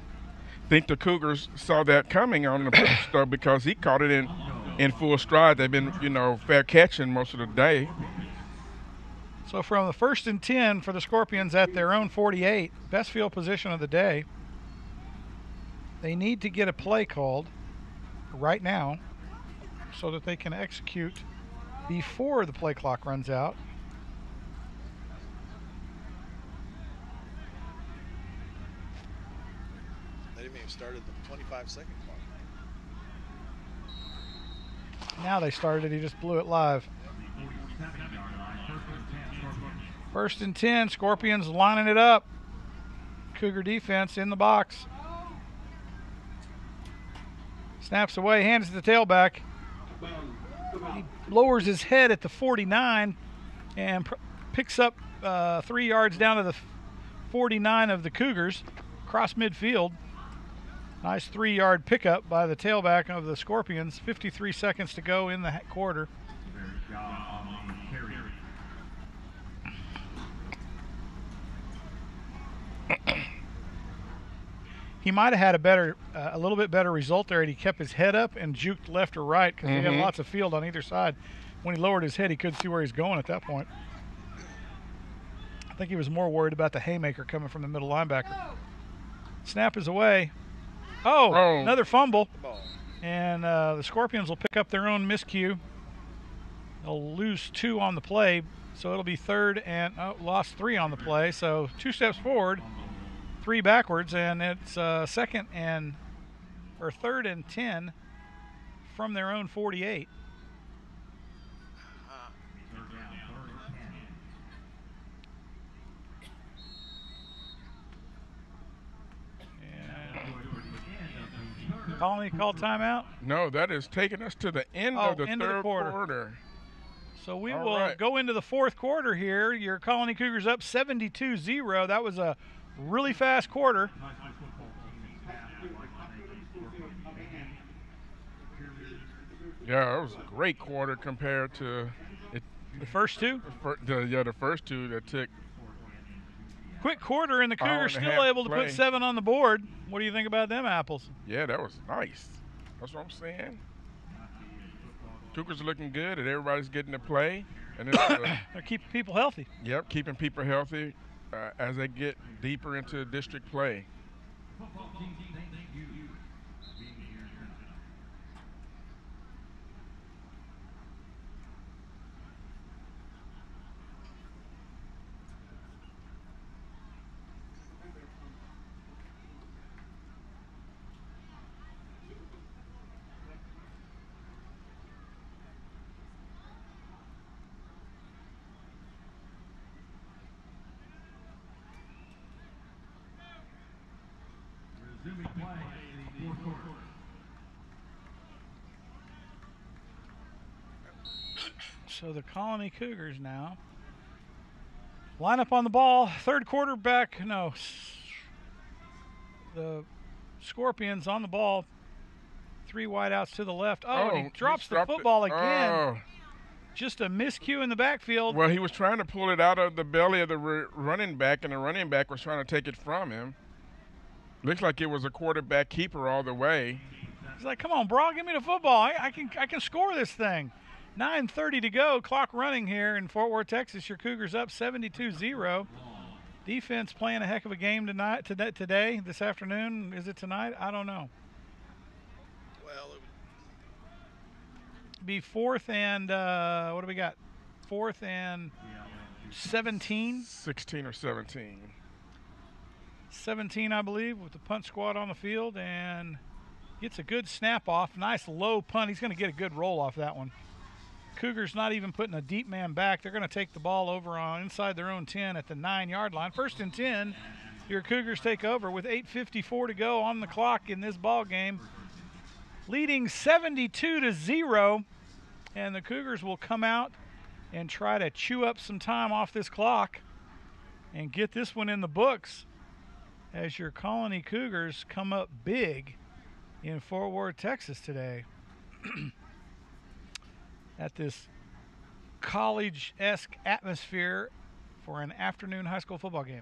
think the Cougars saw that coming on the pitch though, because he caught it in full stride. They've been, you know, fair catching most of the day. So from the 1st and 10 for the Scorpions at their own 48, best field position of the day. They need to get a play called right now so that they can execute before the play clock runs out. They didn't even start at the 25-second clock. Now they started, he just blew it live. 1st and 10, Scorpions lining it up. Cougar defense in the box. Snaps away, hands to the tailback. He lowers his head at the 49 and picks up 3 yards down to the 49 of the Cougars, across midfield. Nice 3-yard pickup by the tailback of the Scorpions. 53 seconds to go in the quarter. He might have had a little bit better result there, and he kept his head up and juked left or right because he had lots of field on either side. When he lowered his head, he couldn't see where he's going at that point. I think he was more worried about the haymaker coming from the middle linebacker. Snap is away. Oh, another fumble. And the Scorpions will pick up their own miscue. They'll lose 2 on the play, so it'll be 3rd and lost 3 on the play. So 2 steps forward, 3 backwards, and it's 3rd and 10 from their own 48. Colony called timeout? No, that is taking us to the end of the third quarter. So we will go into the 4th quarter here. Your Colony Cougars up 72-0. That was a really fast quarter. Yeah, it was a great quarter compared to the first 2. The first 2 that took. Quick quarter, and the Cougars still able to put 7 on the board. What do you think about them apples? Yeah, that was nice. That's what I'm saying. Cougars are looking good, and everybody's getting to play. And they're keeping people healthy. Yep, keeping people healthy as they get deeper into district play. So the Colony Cougars now line up on the ball. 3rd quarter back. No, the Scorpions on the ball. 3 wideouts to the left. Oh, and he drops the football again. Oh. Just a miscue in the backfield. Well, he was trying to pull it out of the belly of the running back, and the running back was trying to take it from him. Looks like it was a quarterback keeper all the way. He's like, come on, bro, give me the football. I can score this thing. 9:30 to go, clock running here in Fort Worth, Texas. Your Cougars up 72-0. Defense playing a heck of a game today, this afternoon. Is it tonight? I don't know. Well, be 4th and what do we got? 4th and 17. 16 or 17. 17, I believe, with the punt squad on the field, and gets a good snap off. Nice low punt. He's going to get a good roll off that one. Cougars not even putting a deep man back. They're going to take the ball over on inside their own 10 at the 9-yard line. 1st and 10. Your Cougars take over with 8:54 to go on the clock in this ball game, leading 72-0. And the Cougars will come out and try to chew up some time off this clock and get this one in the books as your Colony Cougars come up big in Fort Worth, Texas today. At this college-esque atmosphere for an afternoon high school football game.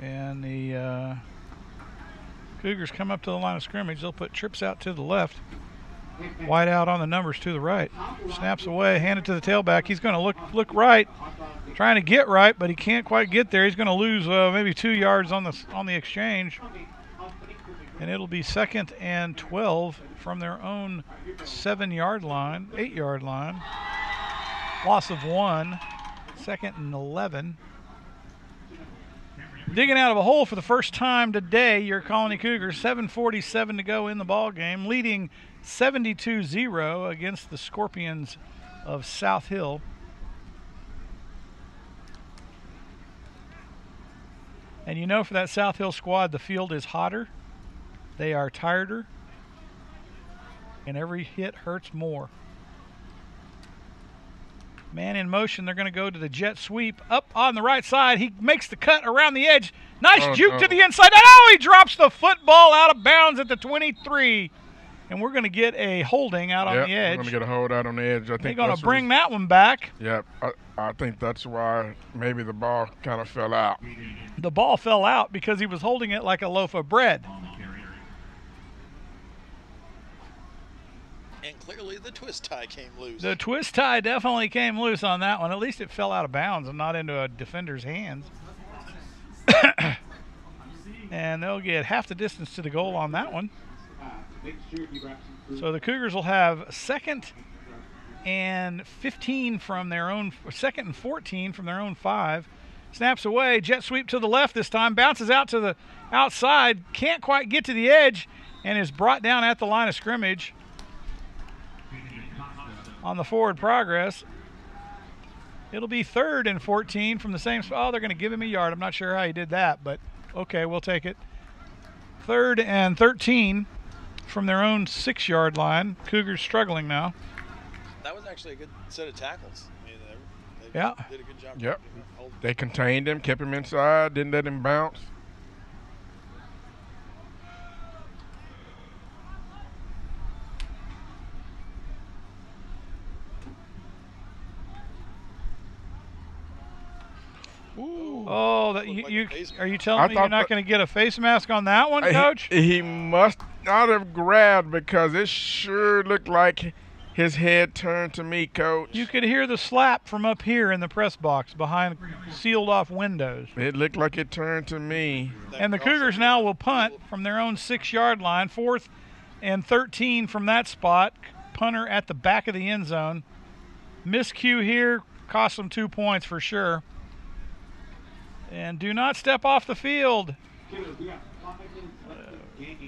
And the Cougars come up to the line of scrimmage. They'll put trips out to the left. Wide out on the numbers to the right. Snaps away, hand it to the tailback. He's going to look right, trying to get right, but he can't quite get there. He's going to lose maybe 2 yards on the exchange. And it'll be 2nd and 12 from their own 7-yard line, 8-yard line. Loss of 1, 2nd and 11. Digging out of a hole for the first time today, your Colony Cougars, 7:47 to go in the ball game, leading 72-0 against the Scorpions of South Hill. And you know, for that South Hill squad, the field is hotter, they are tireder, and every hit hurts more. Man in motion, they're going to go to the jet sweep up on the right side. He makes the cut around the edge. Nice juke to the inside. Oh, he drops the football out of bounds at the 23. And we're going to get a holding out on the edge. We're going to get a hold out on the edge. I think they're going to bring that one back. Yep. I think that's why maybe the ball kind of fell out. The ball fell out because he was holding it like a loaf of bread. And clearly the twist tie came loose. The twist tie definitely came loose on that one. At least it fell out of bounds and not into a defender's hands. And they'll get half the distance to the goal on that one. So the Cougars will have 2nd and 15 from their own, 2nd and 14 from their own 5. Snaps away, jet sweep to the left this time, bounces out to the outside, can't quite get to the edge, and is brought down at the line of scrimmage on the forward progress. It'll be 3rd and 14 from the same spot. Oh, they're going to give him a yard. I'm not sure how he did that, but okay, we'll take it. 3rd and 13 from their own 6-yard line. Cougars struggling now. That was actually a good set of tackles. I mean, they did a good job. Yep. They contained him, kept him inside, didn't let him bounce. Ooh. Oh, are you telling me you're not going to get a face mask on that one, Coach? He must not have grabbed, because it sure looked like his head turned to me, Coach. You could hear the slap from up here in the press box behind sealed-off windows. It looked like it turned to me. And the Cougars now will punt from their own 6-yard line, 4th and 13 from that spot. Punter at the back of the end zone. Miscue here cost them 2 points for sure. And do not step off the field.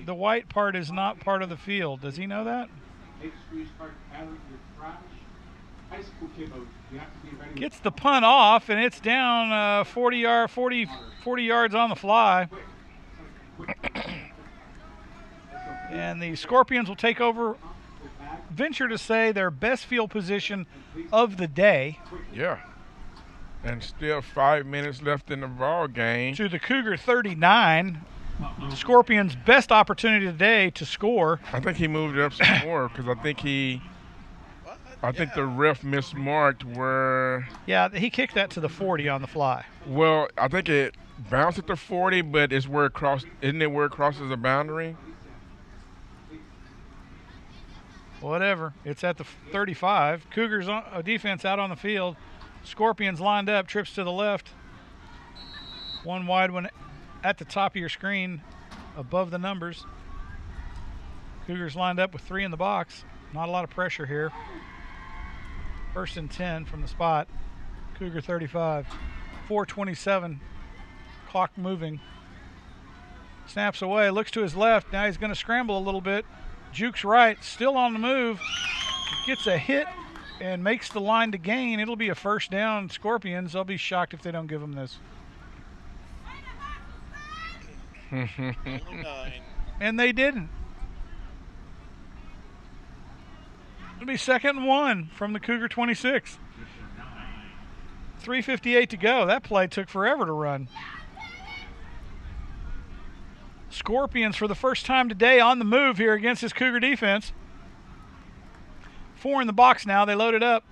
The white part is not part of the field. Does he know that? Gets the punt off, and it's down 40 yards on the fly. And the Scorpions will take over venture to say their best field position of the day. Yeah. And still 5 minutes left in the ball game. To the Cougar 39. Scorpions' best opportunity today to score. I think he moved it up some more because I think the ref mismarked where. Yeah, he kicked that to the 40 on the fly. Well, I think it bounced at the 40, but it's where it crossed. Isn't it where it crosses the boundary? Whatever. It's at the 35. Cougars defense out on the field. Scorpions lined up. Trips to the left. One wide one at the top of your screen above the numbers. Cougars lined up with 3 in the box. Not a lot of pressure here. 1st and 10 from the spot. Cougar 35. 4:27. Clock moving. Snaps away. Looks to his left. Now he's going to scramble a little bit. Jukes right. Still on the move. Gets a hit and makes the line to gain. It'll be a first down. Scorpions. I'll be shocked if they don't give them this. And they didn't. It'll be 2nd and 1 from the Cougar 26. 3:58 to go. That play took forever to run. Scorpions for the first time today on the move here against this Cougar defense. 4 in the box now. They load it up.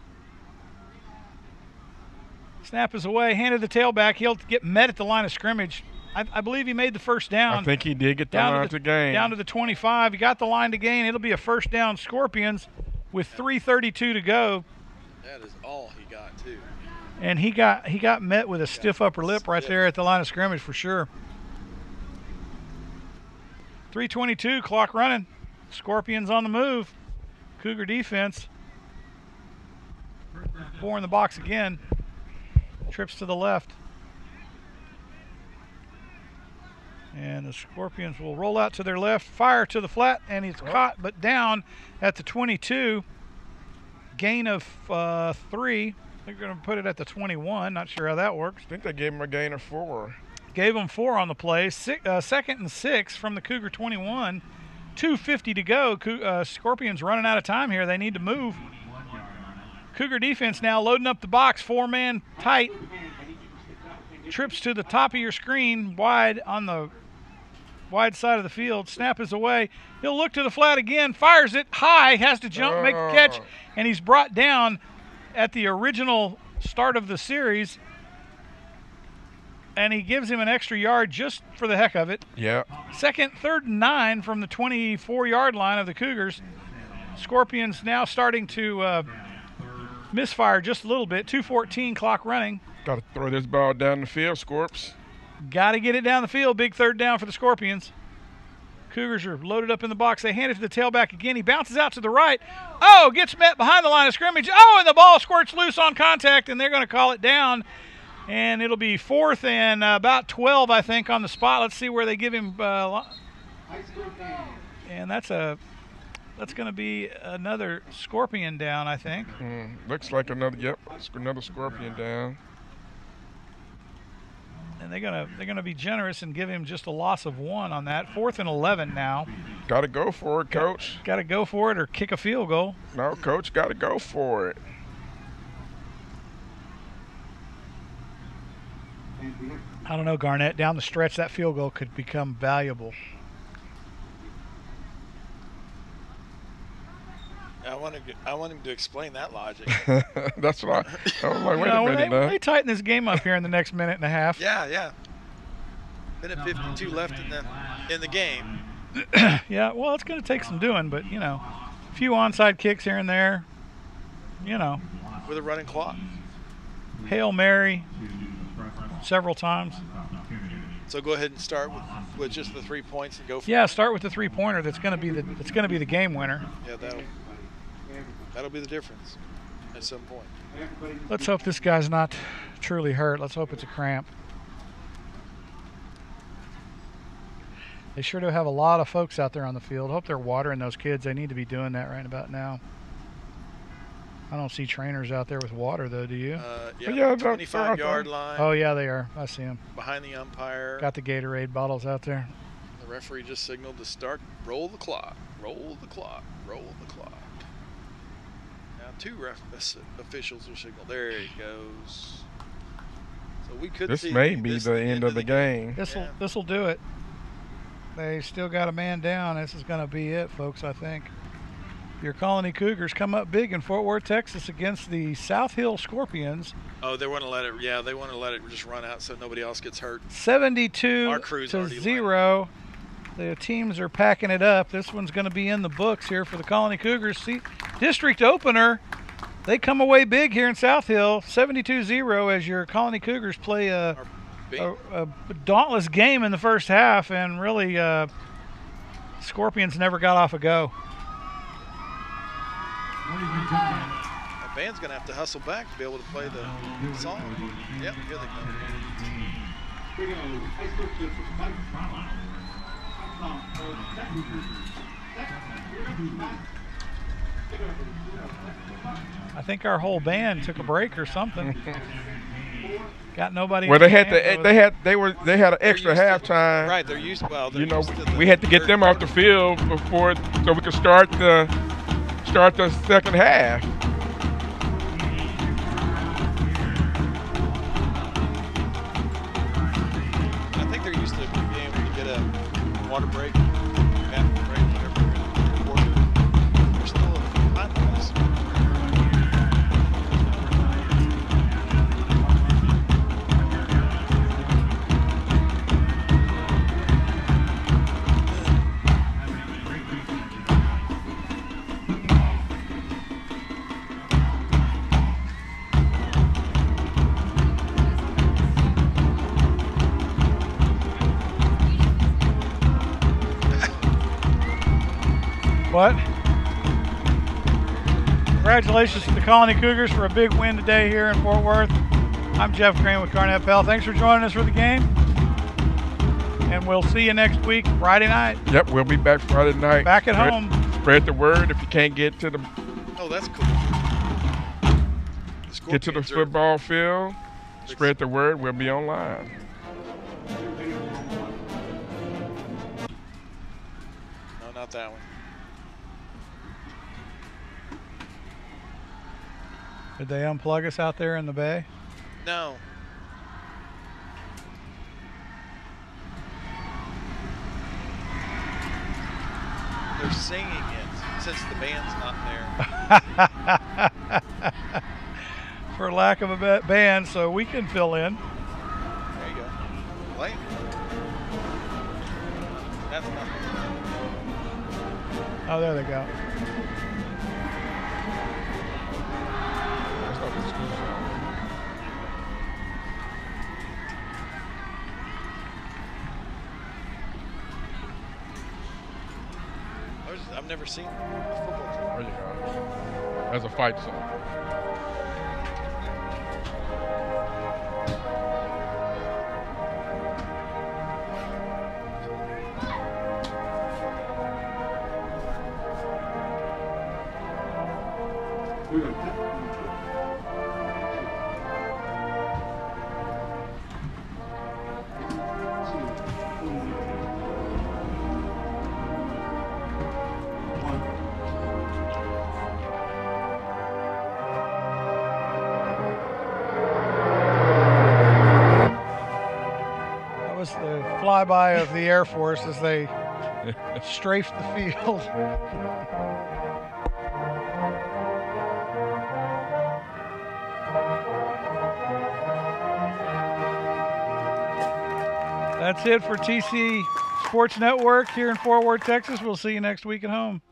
Snap is away. Handed the tailback. He'll get met at the line of scrimmage. I believe he made the first down. I think he did get the line to gain. Down to the 25. He got the line to gain. It'll be a first down. Scorpions with 3:32 to go. That is all he got, too. And he got met with a stiff upper lip right there at the line of scrimmage for sure. 3:22, clock running. Scorpions on the move. Cougar defense. 4 in the box again. Trips to the left. And the Scorpions will roll out to their left, fire to the flat, and he's caught but down at the 22. Gain of 3. They're going to put it at the 21. Not sure how that works. I think they gave him a gain of 4. Gave him 4 on the play. 2nd and 6 from the Cougar 21. 2:50 to go. Scorpions running out of time here. They need to move. Cougar defense now loading up the box. 4-man tight. Trips to the top of your screen, wide on the wide side of the field. Snap is away. He'll look to the flat again. Fires it high. Has to jump, make the catch. And he's brought down at the original start of the series. And he gives him an extra yard just for the heck of it. Yeah. 3rd and 9 from the 24-yard line of the Cougars. Scorpions now starting to misfire just a little bit. 2:14 clock running. Got to throw this ball down the field, Scorps. Got to get it down the field. Big 3rd down for the Scorpions. Cougars are loaded up in the box. They hand it to the tailback again. He bounces out to the right. Oh, gets met behind the line of scrimmage. Oh, and the ball squirts loose on contact, and they're going to call it down. And it'll be 4th and about 12, I think, on the spot. Let's see where they give him. And that's going to be another Scorpion down, I think. Looks like another Scorpion down. And they're gonna be generous and give him just a loss of 1 on that. 4th and 11 now. Got to go for it, Coach. Got to go for it or kick a field goal. No, Coach, got to go for it. I don't know, Garnett. Down the stretch, that field goal could become valuable. I want him to explain that logic. That's what I'm like, wait a minute now. They tighten this game up here in the next minute and a half. Yeah. Minute 52 left in the game. Yeah, well, it's going to take some doing, but, a few onside kicks here and there, With a running clock. Hail Mary several times. So go ahead and start with just the 3 points and go for it. Yeah, start with the 3-pointer. That's going to be the game winner. Yeah, that'll be the difference at some point. Let's hope this guy's not truly hurt. Let's hope it's a cramp. They sure do have a lot of folks out there on the field. Hope they're watering those kids. They need to be doing that right about now. I don't see trainers out there with water, though, do you? Yeah, 25-yard line. Oh, yeah, they are. I see them. Behind the umpire. Got the Gatorade bottles out there. The referee just signaled to start. Roll the clock. Roll the clock. Roll the clock. two officials are signal. There it goes. So we could this see may be the end of the game. This will do it. They still got a man down. This is going to be it, folks, I think. Your Colony Cougars come up big in Fort Worth, Texas against the South Hill Scorpions. Oh, they want to let it, they want to let it just run out so nobody else gets hurt. 72-0. The teams are packing it up. This one's going to be in the books here for the Colony Cougars. See, district opener. They come away big here in South Hill, 72-0 as your Colony Cougars play a dauntless game in the first half, and really Scorpions never got off a go. The band's going to have to hustle back to be able to play the song. Yep, here they go. I think our whole band took a break or something. Got nobody. Well, they had an extra halftime. Right, they're used. Well, they're we had to get them off the field before, so we could start the second half. I think they're used to being able to get a water break, bathroom break, whatever. They're still behind us. What? Congratulations to the Colony Cougars for a big win today here in Fort Worth. I'm Jeff Crane with Garnett Pell. Thanks for joining us for the game. And we'll see you next week, Friday night. Yep, we'll be back Friday night. Back at home. Spread the word if you can't get to the... Oh, that's cool. Get to the football field. Spread the word. We'll be online. No, not that one. Did they unplug us out there in the bay? No. They're singing it since the band's not there. For lack of a band, so we can fill in. There you go. Play. That's not. Oh, there they go. I've never seen a football team. There you go. As a fight song. The flyby of the Air Force as they strafed the field. That's it for TC Sports Network here in Fort Worth, Texas. We'll see you next week at home.